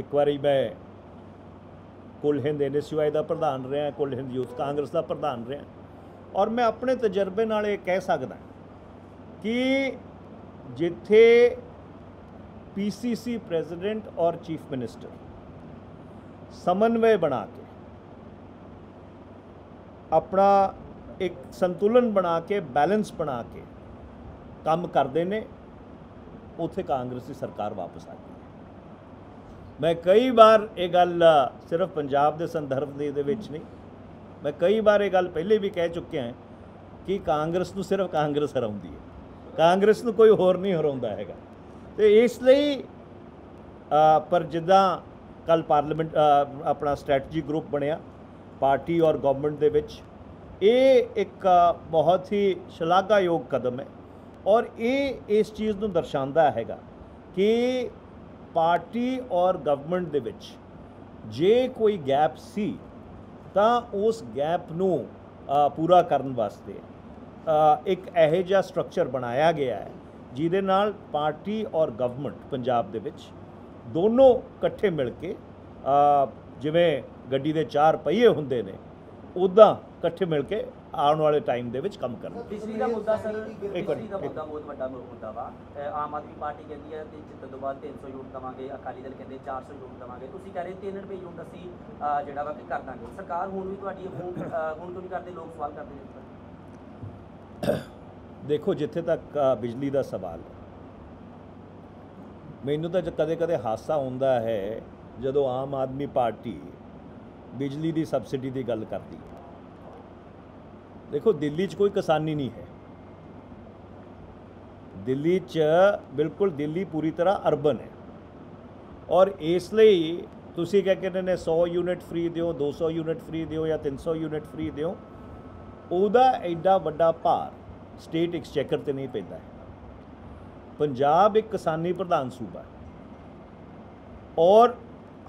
ਇੱਕ ਵਾਰੀ ਮੈਂ ਕੁੱਲ ਹਿੰਦ NSUI ਦਾ ਪ੍ਰਧਾਨ ਰਿਹਾ, ਕੁੱਲ ਹਿੰਦ ਯੂਥ ਕਾਂਗਰਸ ਦਾ ਪ੍ਰਧਾਨ ਰਿਹਾ, ਔਰ ਮੈਂ ਆਪਣੇ ਤਜਰਬੇ ਨਾਲ ਇਹ ਕਹਿ ਸਕਦਾ ਕਿ ਜਿੱਥੇ PCC ਪ੍ਰੈਜ਼ੀਡੈਂਟ ਔਰ ਚੀਫ ਮਿਨਿਸਟਰ ਸਮਨਵय ਬਣਾ ਕੇ ਆਪਣਾ ਇੱਕ ਸੰਤੁਲਨ ਬਣਾ ਕੇ ਬੈਲੈਂਸ ਬਣਾ ਕੇ ਕੰਮ ਕਰਦੇ ਨੇ, ਉੱਥੇ ਕਾਂਗਰਸ ਦੀ ਸਰਕਾਰ ਵਾਪਸ ਆ ਗਈ। ਮੈਂ ਕਈ ਵਾਰ ਇਹ ਗੱਲ ਸਿਰਫ ਪੰਜਾਬ ਦੇ ਸੰਦਰਭ ਦੇ ਵਿੱਚ ਨਹੀਂ, ਮੈਂ ਕਈ ਵਾਰ ਇਹ ਗੱਲ ਪਹਿਲੇ ਵੀ ਕਹਿ ਚੁੱਕਿਆ ਹਾਂ ਕਿ ਕਾਂਗਰਸ ਨੂੰ ਸਿਰਫ ਕਾਂਗਰਸ ਹਰਾਉਂਦੀ ਹੈ, ਕਾਂਗਰਸ ਨੂੰ ਕੋਈ ਹੋਰ ਨਹੀਂ ਹਰਾਉਂਦਾ ਹੈਗਾ। ਤੇ ਇਸ ਲਈ ਪਰ ਜਿੱਦਾਂ ਕੱਲ ਪਾਰਲੀਮੈਂਟ ਆਪਣਾ ਸਟ੍ਰੈਟਜੀ ਗਰੁੱਪ ਬਣਿਆ ਪਾਰਟੀ ਔਰ ਗਵਰਨਮੈਂਟ ਦੇ ਵਿੱਚ, ਇਹ ਇੱਕ ਬਹੁਤ ਹੀ ਸ਼ਲਾਘਾਯੋਗ ਕਦਮ ਹੈ ਔਰ ਇਹ ਇਸ ਚੀਜ਼ ਨੂੰ ਦਰਸਾਉਂਦਾ ਹੈਗਾ ਕਿ ਪਾਰਟੀ ਔਰ ਗਵਰਨਮੈਂਟ ਦੇ ਵਿੱਚ ਜੇ ਕੋਈ ਗੈਪ ਸੀ ਤਾਂ ਉਸ ਗੈਪ ਨੂੰ ਪੂਰਾ ਕਰਨ ਵਾਸਤੇ ਇੱਕ ਇਹੋ ਜਿਹਾ ਸਟਰਕਚਰ ਬਣਾਇਆ ਗਿਆ ਹੈ ਜਿਹਦੇ ਨਾਲ ਪਾਰਟੀ ਔਰ ਗਵਰਨਮੈਂਟ ਪੰਜਾਬ ਦੇ ਵਿੱਚ ਦੋਨੋਂ ਇਕੱਠੇ ਮਿਲ ਕੇ ਜਿਵੇਂ ਗੱਡੀ ਦੇ 4 ਪਹੀਏ ਹੁੰਦੇ ਨੇ ਉੱਦਾਂ ਇਕੱਠੇ ਮਿਲ ਕੇ ਆਉਣ ਵਾਲੇ ਟਾਈਮ ਦੇ ਵਿੱਚ ਕੰਮ ਕਰਨਾ। ਬਿਜਲੀ ਦਾ ਮੁੱਦਾ ਸਰ, ਬਿਜਲੀ ਦਾ ਮੁੱਦਾ ਬਹੁਤ ਵੱਡਾ ਮੁੱਦਾ ਵਾ। ਆਮ ਆਦਮੀ ਪਾਰਟੀ ਕਹਿੰਦੀ ਹੈ ਕਿ ਜਿੱਤਣ ਤੋਂ ਬਾਅਦ 300 ਯੂਨਿਟ ਦੇਵਾਂਗੇ, ਅਕਾਲੀ ਦਲ ਕਹਿੰਦੇ 400 ਯੂਨਿਟ ਦੇਵਾਂਗੇ, ਤੁਸੀਂ ਕਹਿ ਰਹੇ 3 ਰੁਪਏ ਯੂਨਿਟ ਅਸੀਂ ਜਿਹੜਾ ਵਾ ਕਿ ਕਰ ਦਾਂਗੇ। ਸਰਕਾਰ ਹੁਣ ਵੀ ਤੁਹਾਡੀ ਹੁਣ ਕਿਉਂ ਨਹੀਂ ਕਰਦੇ? ਲੋਕ ਸਵਾਲ ਕਰਦੇ ਨੇ। ਦੇਖੋ ਜਿੱਥੇ ਤੱਕ ਬਿਜਲੀ ਦਾ ਸਵਾਲ ਹੈ, ਮੈਨੂੰ ਤਾਂ ਕਦੇ ਹਾਸਾ ਹੁੰਦਾ ਹੈ ਜਦੋਂ ਆਮ ਆਦਮੀ ਪਾਰਟੀ ਬਿਜਲੀ ਦੀ ਸਬਸਿਡੀ ਦੀ ਗੱਲ ਕਰਦੀ ਹੈ। ਦੇਖੋ ਦਿੱਲੀ 'ਚ ਕੋਈ ਕਿਸਾਨੀ ਨਹੀਂ ਹੈ, ਦਿੱਲੀ 'ਚ ਬਿਲਕੁਲ ਦਿੱਲੀ ਪੂਰੀ ਤਰ੍ਹਾਂ ਅਰਬਨ ਹੈ ਔਰ ਇਸ ਲਈ ਤੁਸੀਂ ਕਹਿ ਕਹਿੰਦੇ ਨੇ 100 ਯੂਨਿਟ ਫ੍ਰੀ ਦਿਓ, 200 ਯੂਨਿਟ ਫ੍ਰੀ ਦਿਓ ਜਾਂ 300 ਯੂਨਿਟ ਫ੍ਰੀ ਦਿਓ, ਉਹਦਾ ਐਡਾ ਵੱਡਾ ਭਾਰ ਸਟੇਟ ਐਕਸਚੇਕਰ ਤੇ ਨਹੀਂ ਪੈਂਦਾ ਹੈ। ਪੰਜਾਬ ਇੱਕ ਕਿਸਾਨੀ ਪ੍ਰਧਾਨ ਸੂਬਾ ਹੈ ਔਰ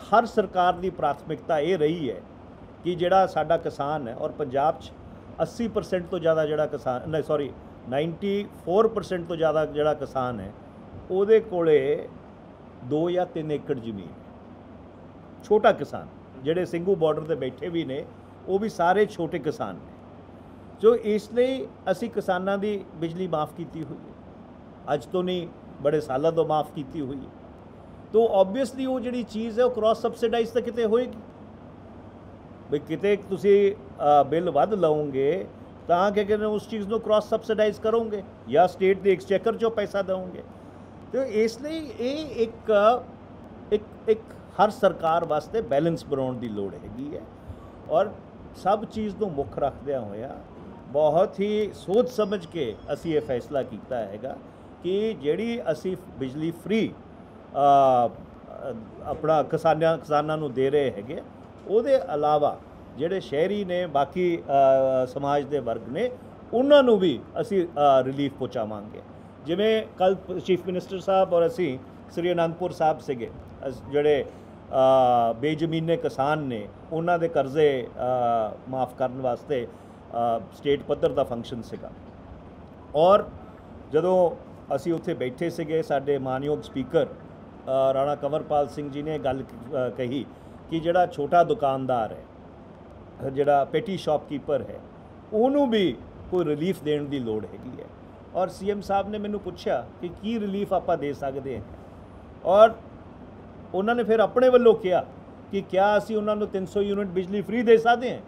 ਹਰ ਸਰਕਾਰ ਦੀ ਪ੍ਰਾਥਮਿਕਤਾ ਇਹ ਰਹੀ ਹੈ ਕਿ ਜਿਹੜਾ ਸਾਡਾ ਕਿਸਾਨ ਹੈ, ਔਰ ਪੰਜਾਬ 'ਚ 80% ਤੋਂ ਜ਼ਿਆਦਾ ਜਿਹੜਾ ਕਿਸਾਨ 94% ਤੋਂ ਜ਼ਿਆਦਾ ਜਿਹੜਾ ਕਿਸਾਨ ਹੈ ਉਹਦੇ ਕੋਲੇ 2 ਜਾਂ 3 ਏਕੜ ਜ਼ਮੀਨ ਹੈ। ਛੋਟਾ ਕਿਸਾਨ ਜਿਹੜੇ ਸਿੰਘੂ ਬਾਰਡਰ ਤੇ ਬੈਠੇ ਵੀ ਨੇ ਉਹ ਵੀ ਸਾਰੇ ਛੋਟੇ ਕਿਸਾਨ ਨੇ। ਜੋ ਇਸ ਲਈ ਅਸੀਂ ਕਿਸਾਨਾਂ ਦੀ ਬਿਜਲੀ ਮਾफ़ ਕੀਤੀ ਹੋਈ ਹੈ, ਅੱਜ ਤੋਂ ਨਹੀਂ ਬੜੇ ਸਾਲਾਂ ਤੋਂ ਮਾफ़ ਕੀਤੀ ਹੋਈ ਹੈ। ਤੋ ਓਬਵੀਅਸਲੀ ਉਹ ਜਿਹੜੀ ਚੀਜ਼ ਹੈ ਉਹ ਕ੍ਰਾਸ ਸਬਸਿਡਾਈਜ਼ ਤਾਂ ਕਿਤੇ ਹੋਏਗੀ। ਵੀ ਕਿਤੇ ਤੁਸੀਂ ਬਿੱਲ ਵੱਧ ਲਓਗੇ ਤਾਂ ਕਿ ਕਹਿੰਦੇ ਉਸ ਚੀਜ਼ ਨੂੰ ਕ੍ਰਾਸ ਸਬਸਿਡਾਈਜ਼ ਕਰੋਗੇ ਜਾਂ ਸਟੇਟ ਦੇ ਐਕਸਚੇਕਰ 'ਚੋਂ ਪੈਸਾ ਦੇਵੋਗੇ। ਤੇ ਇਸ ਲਈ ਇਹ ਇੱਕ ਹਰ ਸਰਕਾਰ ਵਾਸਤੇ ਬੈਲੈਂਸ ਬਣਾਉਣ ਦੀ ਲੋੜ ਹੈਗੀ ਹੈ ਔਰ ਸਭ ਚੀਜ਼ ਨੂੰ ਮੁੱਖ ਰੱਖਦਿਆਂ ਹੋਇਆ ਬਹੁਤ ਹੀ ਸੋਚ ਸਮਝ ਕੇ ਅਸੀਂ ਇਹ ਫੈਸਲਾ ਕੀਤਾ ਹੈਗਾ ਕਿ ਜਿਹੜੀ ਅਸੀਂ ਬਿਜਲੀ ਫ੍ਰੀ ਆਪਣਾ ਕਿਸਾਨਾਂ ਨੂੰ ਦੇ ਰਹੇ ਹੈਗੇ, ਉਹਦੇ ਇਲਾਵਾ ਜਿਹੜੇ ਸ਼ਹਿਰੀ ਨੇ ਬਾਕੀ ਸਮਾਜ ਦੇ ਵਰਗ ਨੇ ਉਹਨਾਂ ਨੂੰ ਵੀ ਅਸੀਂ ਰਿਲੀਫ ਪਹੁੰਚਾਵਾਂਗੇ। ਜਿਵੇਂ ਕੱਲ੍ਹ ਚੀਫ ਮਿਨਿਸਟਰ ਸਾਹਿਬ ਔਰ ਅਸੀਂ ਸ੍ਰੀ ਅਨੰਦਪੁਰ ਸਾਹਿਬ ਸੀਗੇ, ਜਿਹੜੇ ਬੇਜ਼ਮੀਨੇ ਕਿਸਾਨ ਨੇ ਉਹਨਾਂ ਦੇ ਕਰਜ਼ੇ ਮਾफ़ ਕਰਨ ਵਾਸਤੇ ਸਟੇਟ ਪੱਧਰ ਦਾ ਫੰਕਸ਼ਨ ਸੀਗਾ ਔਰ ਜਦੋਂ ਅਸੀਂ ਉੱਥੇ ਬੈਠੇ ਸੀਗੇ ਸਾਡੇ ਮਾਨਯੋਗ ਸਪੀਕਰ ਰਾਣਾ ਕੰਵਰਪਾਲ ਸਿੰਘ ਜੀ ਨੇ ਗੱਲ ਕਹੀ ਕਿ ਜਿਹੜਾ ਛੋਟਾ ਦੁਕਾਨਦਾਰ ਹੈ, ਜਿਹੜਾ ਪੈਟੀ ਸ਼ਾਪਕੀਪਰ ਹੈ, ਉਹਨੂੰ ਵੀ ਕੋਈ ਰਿਲੀਫ ਦੇਣ ਦੀ ਲੋੜ ਹੈਗੀ ਹੈ। ਔਰ CM ਸਾਹਿਬ ਨੇ ਮੈਨੂੰ ਪੁੱਛਿਆ ਕਿ ਕੀ ਰਿਲੀਫ ਆਪਾਂ ਦੇ ਸਕਦੇ ਹਾਂ ਔਰ ਉਹਨਾਂ ਨੇ ਫਿਰ ਆਪਣੇ ਵੱਲੋਂ ਕਿਹਾ ਕਿ ਕਿਆ ਅਸੀਂ ਉਹਨਾਂ ਨੂੰ 300 ਯੂਨਿਟ ਬਿਜਲੀ ਫ੍ਰੀ ਦੇ ਸਕਦੇ ਹਾਂ।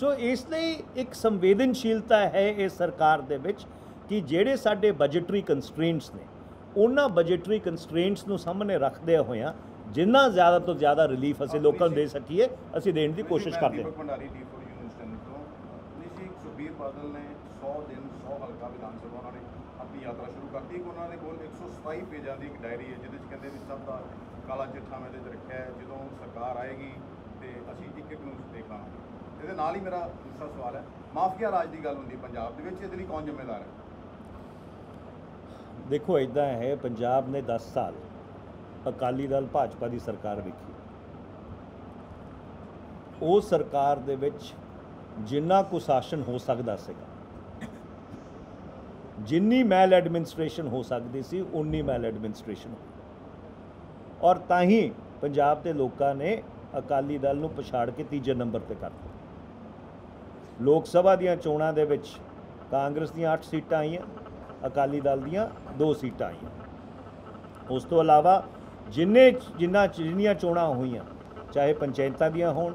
ਸੋ ਇਸ ਲਈ ਇੱਕ ਸੰਵੇਦਨਸ਼ੀਲਤਾ ਹੈ ਇਸ ਸਰਕਾਰ ਦੇ ਵਿੱਚ ਕਿ ਜਿਹੜੇ ਸਾਡੇ ਬਜਟਰੀ ਕੰਸਟ੍ਰੇਂਟਸ ਨੇ ਉਹਨਾਂ ਬਜਟਰੀ ਕੰਸਟ੍ਰੇਂਟਸ ਨੂੰ ਸਾਹਮਣੇ ਰੱਖਦੇ ਹੋਇਆਂ ਜਿੰਨਾ ਜ਼ਿਆਦਾ ਤੋਂ ਜ਼ਿਆਦਾ ਰਿਲੀਫ ਅਸੀਂ ਲੋਕਾਂ ਨੂੰ ਦੇ ਸਕੀਏ ਅਸੀਂ ਦੇਣ ਦੀ ਕੋਸ਼ਿਸ਼ ਕਰਦੇ ਹਾਂ। ਭੰਡਾਰੀ D4 ਯੂਨੀਵਰਸਿਟੀ ਤੋਂ ਨਿਸ਼ੀ ਸੁਖਬੀਰ ਬਾਦਲ ਨੇ 100 ਦਿਨ 100 ਹਲਕਾ ਵਿਧਾਨ ਸਭਾ ਉਹਨਾਂ ਨੇ ਆਪਣੀ ਯਾਤਰਾ ਸ਼ੁਰੂ ਕਰਤੀ। ਇੱਕ ਉਹਨਾਂ ਦੇ ਕੋਲ 127 ਪੇਜਾਂ ਦੀ ਇੱਕ ਡਾਇਰੀ ਹੈ ਜਿਹਦੇ ਵਿੱਚ ਕਹਿੰਦੇ ਵੀ ਸਭ ਦਾ ਕਾਲਾ ਚਿੱਠਾ ਮੈਂ ਇਹਦੇ 'ਚ ਰੱਖਿਆ ਹੈ, ਜਦੋਂ ਸਰਕਾਰ ਆਏਗੀ ਤੇ ਅਸੀਂ ਇੱਕ ਇੱਕ ਨੂੰ ਦੇਖ ਲਾਂਗੇ। ਇਹਦੇ ਨਾਲ ਹੀ ਮੇਰਾ ਦੂਸਰਾ ਸਵਾਲ ਹੈ, ਮਾਫੀਆ ਰਾਜ ਦੀ ਗੱਲ ਹੁੰਦੀ ਪੰਜਾਬ ਦੇ ਵਿੱਚ, ਇਹਦੇ ਲਈ ਕੌਣ ਜ਼ਿੰਮੇਵਾਰ ਹੈ? ਦੇਖੋ ਇੱਦਾਂ ਹੈ, ਪੰਜਾਬ ਨੇ 10 ਸਾਲ ਅਕਾਲੀ ਦਲ ਭਾਜਪਾ ਦੀ ਸਰਕਾਰ ਵੇਖੀ। ਉਹ ਸਰਕਾਰ ਦੇ ਵਿੱਚ ਜਿੰਨਾ ਕੁ ਸ਼ਾਸਨ ਹੋ ਸਕਦਾ ਸੀਗਾ, ਜਿੰਨੀ ਮੈਲ ਐਡਮਿਨਿਸਟ੍ਰੇਸ਼ਨ ਹੋ ਸਕਦੀ ਸੀ ਉਨੀ ਮੈਲ ਐਡਮਿਨਿਸਟ੍ਰੇਸ਼ਨ ਹੋਈ ਔਰ ਤਾਂ ਹੀ ਪੰਜਾਬ ਦੇ ਲੋਕਾਂ ਨੇ ਅਕਾਲੀ ਦਲ ਨੂੰ ਪਛਾੜ ਕੇ ਤੀਜੇ ਨੰਬਰ ਤੇ ਕਰ ਦਿੱਤਾ। ਲੋਕ ਸਭਾ ਦੀਆਂ ਚੋਣਾਂ ਦੇ ਵਿੱਚ ਕਾਂਗਰਸ ਦੀਆਂ 8 ਸੀਟਾਂ ਆਈਆਂ, ਅਕਾਲੀ ਦਲ ਦੀਆਂ 2 ਸੀਟਾਂ ਆਈਆਂ। ਉਸ ਤੋਂ ਇਲਾਵਾ ਜਿੰਨੀਆਂ ਚੋਣਾਂ ਹੋਈਆਂ, ਚਾਹੇ ਪੰਚਾਇਤਾਂ ਦੀਆਂ ਹੋਣ,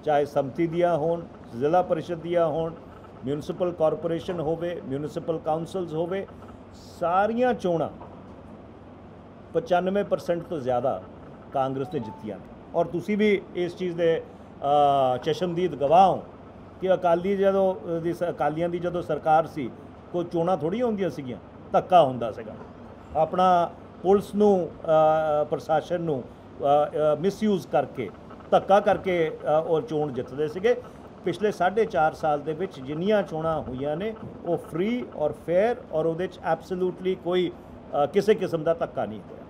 ਚਾਹੇ ਸੰਮਤੀ ਦੀਆਂ ਹੋਣ, ਜ਼ਿਲ੍ਹਾ ਪਰਿਸ਼ਦ ਦੀਆਂ ਹੋਣ, ਮਿਊਨਿਸਪਲ ਕਾਰਪੋਰੇਸ਼ਨ ਹੋਵੇ, ਮਿਊਨਿਸਪਲ ਕਾਉਂਸਲਸ ਹੋਵੇ, ਸਾਰੀਆਂ ਚੋਣਾਂ 95% ਤੋਂ ਜ਼ਿਆਦਾ ਕਾਂਗਰਸ ਨੇ ਜਿੱਤੀਆਂ ਨੇ। ਔਰ ਤੁਸੀਂ ਵੀ ਇਸ ਚੀਜ਼ ਦੇ ਚਸ਼ਮਦੀਦ ਗਵਾਹ ਹੋ ਕਿ ਅਕਾਲੀਆਂ ਦੀ ਜਦੋਂ ਸਰਕਾਰ ਸੀ ਕੋਈ ਚੋਣਾਂ ਥੋੜ੍ਹੀਆਂ ਹੁੰਦੀਆਂ ਸੀਗੀਆਂ, ਧੱਕਾ ਹੁੰਦਾ ਸੀਗਾ। ਆਪਣਾ ਪੁਲਿਸ ਨੂੰ ਪ੍ਰਸ਼ਾਸਨ ਨੂੰ ਮਿਸਯੂਜ਼ ਕਰਕੇ ਧੱਕਾ ਕਰਕੇ ਉਹ ਚੋਣ ਜਿੱਤਦੇ ਸੀਗੇ। ਪਿਛਲੇ 4.5 ਸਾਲ ਦੇ ਵਿੱਚ ਜਿੰਨੀਆਂ ਚੋਣਾਂ ਹੋਈਆਂ ਨੇ ਉਹ ਫ੍ਰੀ ਔਰ ਫੇਅਰ ਔਰ ਉਹਦੇ 'ਚ ਐਬਸੋਲੂਟਲੀ ਕੋਈ ਕਿਸੇ ਕਿਸਮ ਦਾ ਧੱਕਾ ਨਹੀਂ ਹੋਇਆ।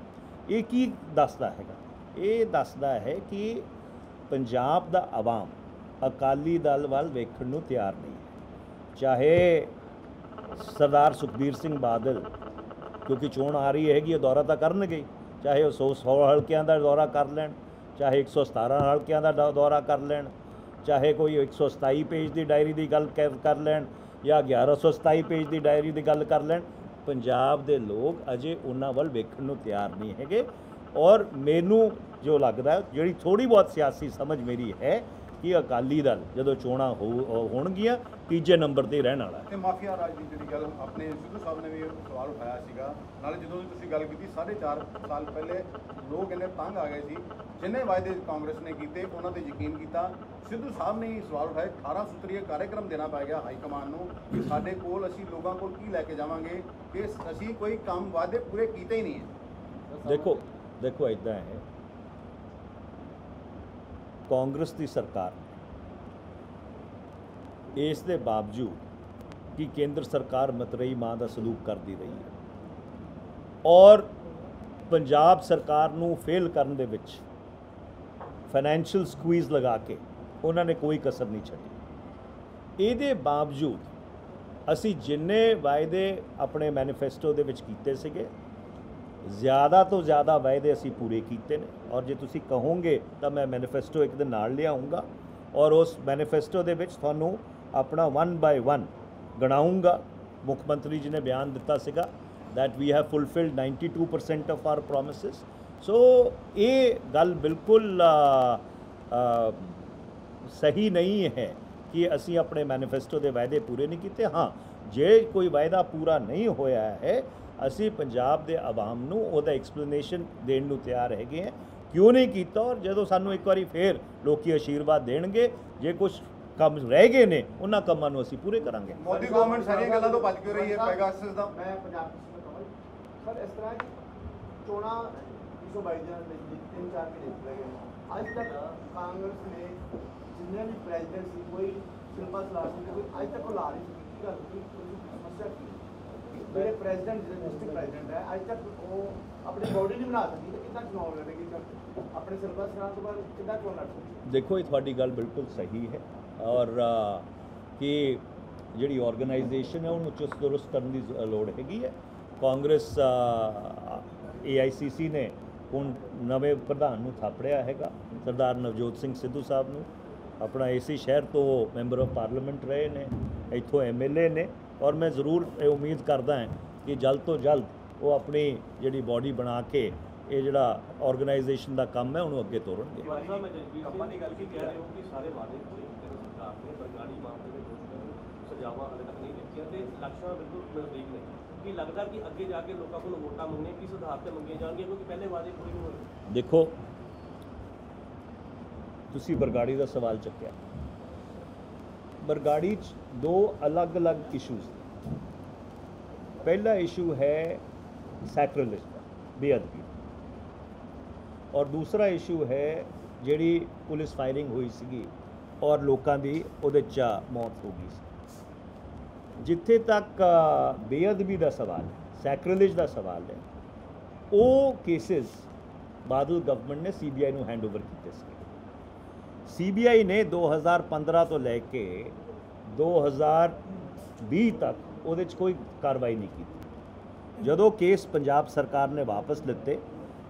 ਇਹ ਕੀ ਦੱਸਦਾ ਹੈਗਾ? ਇਹ ਦੱਸਦਾ ਹੈ ਕਿ ਪੰਜਾਬ ਦਾ ਆਵਾਮ ਅਕਾਲੀ ਦਲ ਵੱਲ ਵੇਖਣ ਨੂੰ ਤਿਆਰ ਨਹੀਂ ਹੈ। ਚਾਹੇ ਸਰਦਾਰ ਸੁਖਬੀਰ ਸਿੰਘ ਬਾਦਲ, ਕਿਉਂਕਿ ਚੋਣ ਆ ਰਹੀ ਹੈਗੀ, ਉਹ ਦੌਰਾ ਤਾਂ ਕਰਨਗੇ, ਚਾਹੇ ਉਹ 100 ਹਲਕਿਆਂ ਦਾ ਦੌਰਾ ਕਰ ਲੈਣ, ਚਾਹੇ 117 ਹਲਕਿਆਂ ਦਾ ਦੌਰਾ ਕਰ ਲੈਣ, ਚਾਹੇ ਕੋਈ 127 ਪੇਜ ਦੀ ਡਾਇਰੀ ਦੀ ਗੱਲ ਕਰ ਲੈਣ ਜਾਂ 1127 ਪੇਜ ਦੀ ਡਾਇਰੀ ਦੀ ਗੱਲ ਕਰ ਲੈਣ, ਪੰਜਾਬ ਦੇ ਲੋਕ ਅਜੇ ਉਹਨਾਂ ਵੱਲ ਵੇਖਣ ਨੂੰ ਤਿਆਰ ਨਹੀਂ ਹੈਗੇ। ਔਰ ਮੈਨੂੰ ਜੋ ਲੱਗਦਾ, ਜਿਹੜੀ ਥੋੜ੍ਹੀ ਬਹੁਤ ਸਿਆਸੀ ਸਮਝ ਮੇਰੀ ਹੈ ਕਿ ਅਕਾਲੀ ਦਲ ਜਦੋਂ ਚੋਣਾਂ ਹੋਣਗੀਆਂ ਤੀਜੇ ਨੰਬਰ 'ਤੇ ਰਹਿਣ ਵਾਲਾ ਹੈ। ਤੇ ਮਾਫੀਆ ਰਾਜ ਦੀ ਜਿਹੜੀ ਗੱਲ ਆਪਣੇ ਸਿੱਧੂ ਸਾਹਿਬ ਨੇ ਵੀ ਸਵਾਲ ਉਠਾਇਆ ਸੀਗਾ, ਨਾਲੇ ਜਦੋਂ ਤੁਸੀਂ ਗੱਲ ਕੀਤੀ 4.5 ਸਾਲ ਪਹਿਲੇ ਲੋਕ ਇੰਨੇ ਤੰਗ ਆ ਗਏ ਸੀ, ਜਿੰਨੇ ਵਾਅਦੇ ਕਾਂਗਰਸ ਨੇ ਕੀਤੇ ਉਹਨਾਂ ਤੇ ਯਕੀਨ ਕੀਤਾ। ਸਿੱਧੂ ਸਾਹਿਬ ਨੇ ਹੀ ਸਵਾਲ ਉਠਾਏ, 18 ਸੂਤਰੀय ਕਾਰਜਕ੍ਰਮ ਦੇਣਾ ਪੈ ਗਿਆ ਹਾਈ ਕਮਾਨ ਨੂੰ ਕਿ ਸਾਡੇ ਕੋਲ ਅਸੀਂ ਲੋਕਾਂ ਕੋਲ ਕੀ ਲੈ ਕੇ ਜਾਵਾਂਗੇ ਕਿ ਅਸੀਂ ਕੋਈ ਕੰਮ ਵਾਅਦੇ ਪੂਰੇ ਕੀਤੇ ਹੀ ਨਹੀਂ ਹੈ। ਦੇਖੋ ਇੱਦਾਂ ਹੈ, ਕਾਂਗਰਸ ਦੀ ਸਰਕਾਰ ਇਸ ਦੇ ਬਾਵਜੂਦ ਕਿ ਕੇਂਦਰ ਸਰਕਾਰ ਮਤਰੇਈ ਮਾਂ ਦਾ ਸਲੂਕ ਕਰਦੀ ਰਹੀ ਹੈ ਔਰ ਪੰਜਾਬ ਸਰਕਾਰ ਨੂੰ ਫੇਲ ਕਰਨ ਦੇ ਵਿੱਚ ਫਾਈਨੈਂਸ਼ੀਅਲ ਸਕੁਈਜ਼ ਲਗਾ ਕੇ ਉਹਨਾਂ ਨੇ ਕੋਈ ਕਸਰ ਨਹੀਂ ਛੱਡੀ। ਇਹਦੇ ਬਾਵਜੂਦ ਅਸੀਂ ਜਿੰਨੇ ਵਾਅਦੇ ਆਪਣੇ ਮੈਨੀਫੈਸਟੋ ਦੇ ਵਿੱਚ ਕੀਤੇ ਸੀਗੇ, ਜ਼ਿਆਦਾ ਤੋਂ ਜ਼ਿਆਦਾ ਵਾਅਦੇ ਅਸੀਂ ਪੂਰੇ ਕੀਤੇ ਨੇ। ਔਰ ਜੇ ਤੁਸੀਂ ਕਹੋਗੇ ਤਾਂ ਮੈਂ ਮੈਨੀਫੈਸਟੋ ਇੱਕ ਦਿਨ ਨਾਲ ਲਿਆਉਂਗਾ ਔਰ ਉਸ ਮੈਨੀਫੈਸਟੋ ਦੇ ਵਿੱਚ ਤੁਹਾਨੂੰ ਆਪਣਾ 1 by 1 ਗਣਾਉਂਗਾ। ਮੁੱਖ ਮੰਤਰੀ ਜੀ ਨੇ ਬਿਆਨ ਦਿੱਤਾ ਸੀਗਾ that we have fulfilled 92% of our promises। ਸੋ ਇਹ ਗੱਲ ਬਿਲਕੁਲ ਸਹੀ ਨਹੀਂ ਹੈ ਕਿ ਅਸੀਂ ਆਪਣੇ ਮੈਨੀਫੈਸਟੋ ਦੇ ਵਾਅਦੇ ਪੂਰੇ ਨਹੀਂ ਕੀਤੇ। ਹਾਂ, ਜੇ ਕੋਈ ਵਾਅਦਾ ਪੂਰਾ ਨਹੀਂ ਹੋਇਆ ਹੈ, ਅਸੀਂ ਪੰਜਾਬ ਦੇ ਆਵਾਮ ਨੂੰ ਉਹਦਾ ਐਕਸਪਲੇਨੇਸ਼ਨ ਦੇਣ ਨੂੰ ਤਿਆਰ ਹੈਗੇ ਹਾਂ ਕਿਉਂ ਨਹੀਂ ਕੀਤਾ। ਔਰ ਜਦੋਂ ਸਾਨੂੰ ਇੱਕ ਵਾਰੀ ਫੇਰ ਲੋਕੀ ਆਸ਼ੀਰਵਾਦ ਦੇਣਗੇ, ਜੇ ਕੁਝ ਕੰਮ ਰਹਿ ਗਏ ਨੇ ਉਹਨਾਂ ਕੰਮਾਂ ਨੂੰ ਅਸੀਂ ਪੂਰੇ ਕਰਾਂਗੇ। ਮੋਦੀ ਗਵਰਨਮੈਂਟ ਸਾਰੀਆਂ ਗੱਲਾਂ ਤੋਂ ਭੱਜ ਕਿਉਂ ਰਹੀ ਹੈ? ਪੈਗਾਸਸ ਦਾ ਮੈਂ ਪੰਜਾਬ ਸਰ ਇਸ ਤਰ੍ਹਾਂ ਚੋਣਾਂ 222 ਦਿਨਾਂ ਦੇ ਵਿੱਚ 3-4 ਮਹੀਨੇ ਚਲੇ ਗਏ। ਅੱਜ ਤੱਕ ਕਾਂਗਰਸ ਨੇ ਜਿੰਨੇ ਵੀ ਪ੍ਰੈਜ਼ੀਡੈਂਟ ਸੀ ਕੋਈ ਸਿਲਪਾ ਸਲਾਹ ਸੀ, ਕੋਈ ਅੱਜ ਤੱਕ ਉਹ ਲਾ ਨਹੀਂ ਸਕੀ। ਗੱਲ ਕੀ ਸਮੱਸਿਆ ਕੀ? ਜਿਹੜੇ ਪ੍ਰੈਜ਼ੀਡੈਂਟ ਜਿਹੜੇ ਡਿਸਟ੍ਰਿਕਟ ਪ੍ਰੈਜ਼ੀਡੈਂਟ ਹੈ ਅੱਜ ਤੱਕ ਉਹ ਆਪਣੀ ਬੋਡੀ ਨਹੀਂ ਬਣਾ ਸਕੀ, ਤਾਂ ਕਿੱਦਾਂ ਚੁਣਾਵ ਲੜੇਗੀ? ਆਪਣੇ ਸਿਲਪਾ ਸਲਾਹ ਤੋਂ ਬਾਅਦ ਕਿੱਦਾਂ ਚੋਣ ਲੜ ਸਕਦੀ? ਦੇਖੋ, ਇਹ ਤੁਹਾਡੀ ਗੱਲ ਬਿਲਕੁਲ ਸਹੀ ਹੈ ਔਰ ਕਿ ਜਿਹੜੀ ਆਰਗੇਨਾਈਜੇਸ਼ਨ ਹੈ ਉਹਨੂੰ ਚੁਸਤ ਦੁਰਸਤ ਕਰਨ ਦੀ ਲੋੜ ਹੈਗੀ ਹੈ। ਕਾਂਗਰਸ AICC ਨੇ ਹੁਣ ਨਵੇਂ ਪ੍ਰਧਾਨ ਨੂੰ ਥਾਪੜਿਆ ਹੈਗਾ, ਸਰਦਾਰ ਨਵਜੋਤ ਸਿੰਘ ਸਿੱਧੂ ਸਾਹਿਬ ਨੂੰ। ਆਪਣਾ AC ਸ਼ਹਿਰ ਤੋਂ ਮੈਂਬਰ ਆਫ ਪਾਰਲੀਮੈਂਟ ਰਹੇ ਨੇ, ਇੱਥੋਂ MLA ਨੇ ਔਰ ਮੈਂ ਜ਼ਰੂਰ ਇਹ ਉਮੀਦ ਕਰਦਾ ਹਾਂ ਕਿ ਜਲਦ ਤੋਂ ਜਲਦ ਉਹ ਆਪਣੀ ਜਿਹੜੀ ਬਾਡੀ ਬਣਾ ਕੇ ਇਹ ਜਿਹੜਾ ਆਰਗੇਨਾਈਜੇਸ਼ਨ ਦਾ ਕੰਮ ਹੈ ਉਹਨੂੰ ਅੱਗੇ ਤੋਰਨਗੇ। ਕੰਮਾਂ ਦੀ ਗੱਲ ਕੀ ਕਹਿ ਰਹੇ ਹੋ ਕਿ ਸਾਰੇ ਵਾਅਦੇ ਪੂਰੇ ਕੀਤੇ ਸਰਕਾਰ ਨੇ ਬਰਗਾੜੀ ਮਾਮਲੇ ਦੇ ਦੋਸ਼ੀਆਂ ਨੂੰ ਸਜ਼ਾਵਾਂ ਹਾਲੇ ਤੱਕ ਨਹੀਂ ਦਿੱਤੀਆਂ ਤੇ ਇਲੈਕਸ਼ਨਾਂ ਬਿਲਕੁਲ ਨਜ਼ਦੀਕ ਨੇ। ਕੀ ਲੱਗਦਾ ਕਿ ਅੱਗੇ ਜਾ ਕੇ ਲੋਕਾਂ ਕੋਲੋਂ ਵੋਟਾਂ ਮੰਗਣੇ ਕੀ ਸੁਧਾਰ ਤੇ ਮੰਗੇ ਜਾਣਗੇ ਕਿਉਂਕਿ ਪਹਿਲੇ ਵਾਅਦੇ ਪੂਰੇ ਨਹੀਂ ਹੋਏ? ਦੇਖੋ, ਤੁਸੀਂ ਬਰਗਾੜੀ ਦਾ ਸਵਾਲ ਚੱਕਿਆ। ਬਰਗਾੜੀ 'ਚ ਦੋ ਅਲੱਗ-ਅਲੱਗ ਇਸ਼ੂਜ਼ ਨੇ। ਪਹਿਲਾ ਇਸ਼ੂ ਹੈ ਸੈਕਰੇਲਿਜ ਦਾ, ਬੇਅਦਬੀ, ਔਰ ਦੂਸਰਾ ਇਸ਼ੂ ਹੈ ਜਿਹੜੀ ਪੁਲਿਸ ਫਾਇਰਿੰਗ ਹੋਈ ਸੀਗੀ ਔਰ ਲੋਕਾਂ ਦੀ ਉਹਦੇ 'ਚ ਮੌਤ ਹੋ ਗਈ ਸੀ। ਜਿੱਥੇ ਤੱਕ ਬੇਅਦਬੀ ਦਾ ਸਵਾਲ ਹੈ, ਸੈਕਰੇਲਿਜ ਦਾ ਸਵਾਲ ਹੈ, ਉਹ ਕੇਸਿਸ ਬਾਦਲ ਗਵਰਨਮੈਂਟ ਨੇ CBI ਨੂੰ ਹੈਂਡਓਵਰ ਕੀਤੇ ਸੀ। CBI ਨੇ 2015 ਤੋਂ ਲੈ ਕੇ 2020 ਤੱਕ ਉਹਦੇ 'ਚ ਕੋਈ ਕਾਰਵਾਈ ਨਹੀਂ ਕੀਤੀ। ਜਦੋਂ ਕੇਸ ਪੰਜਾਬ ਸਰਕਾਰ ਨੇ ਵਾਪਸ ਲਿੱਤੇ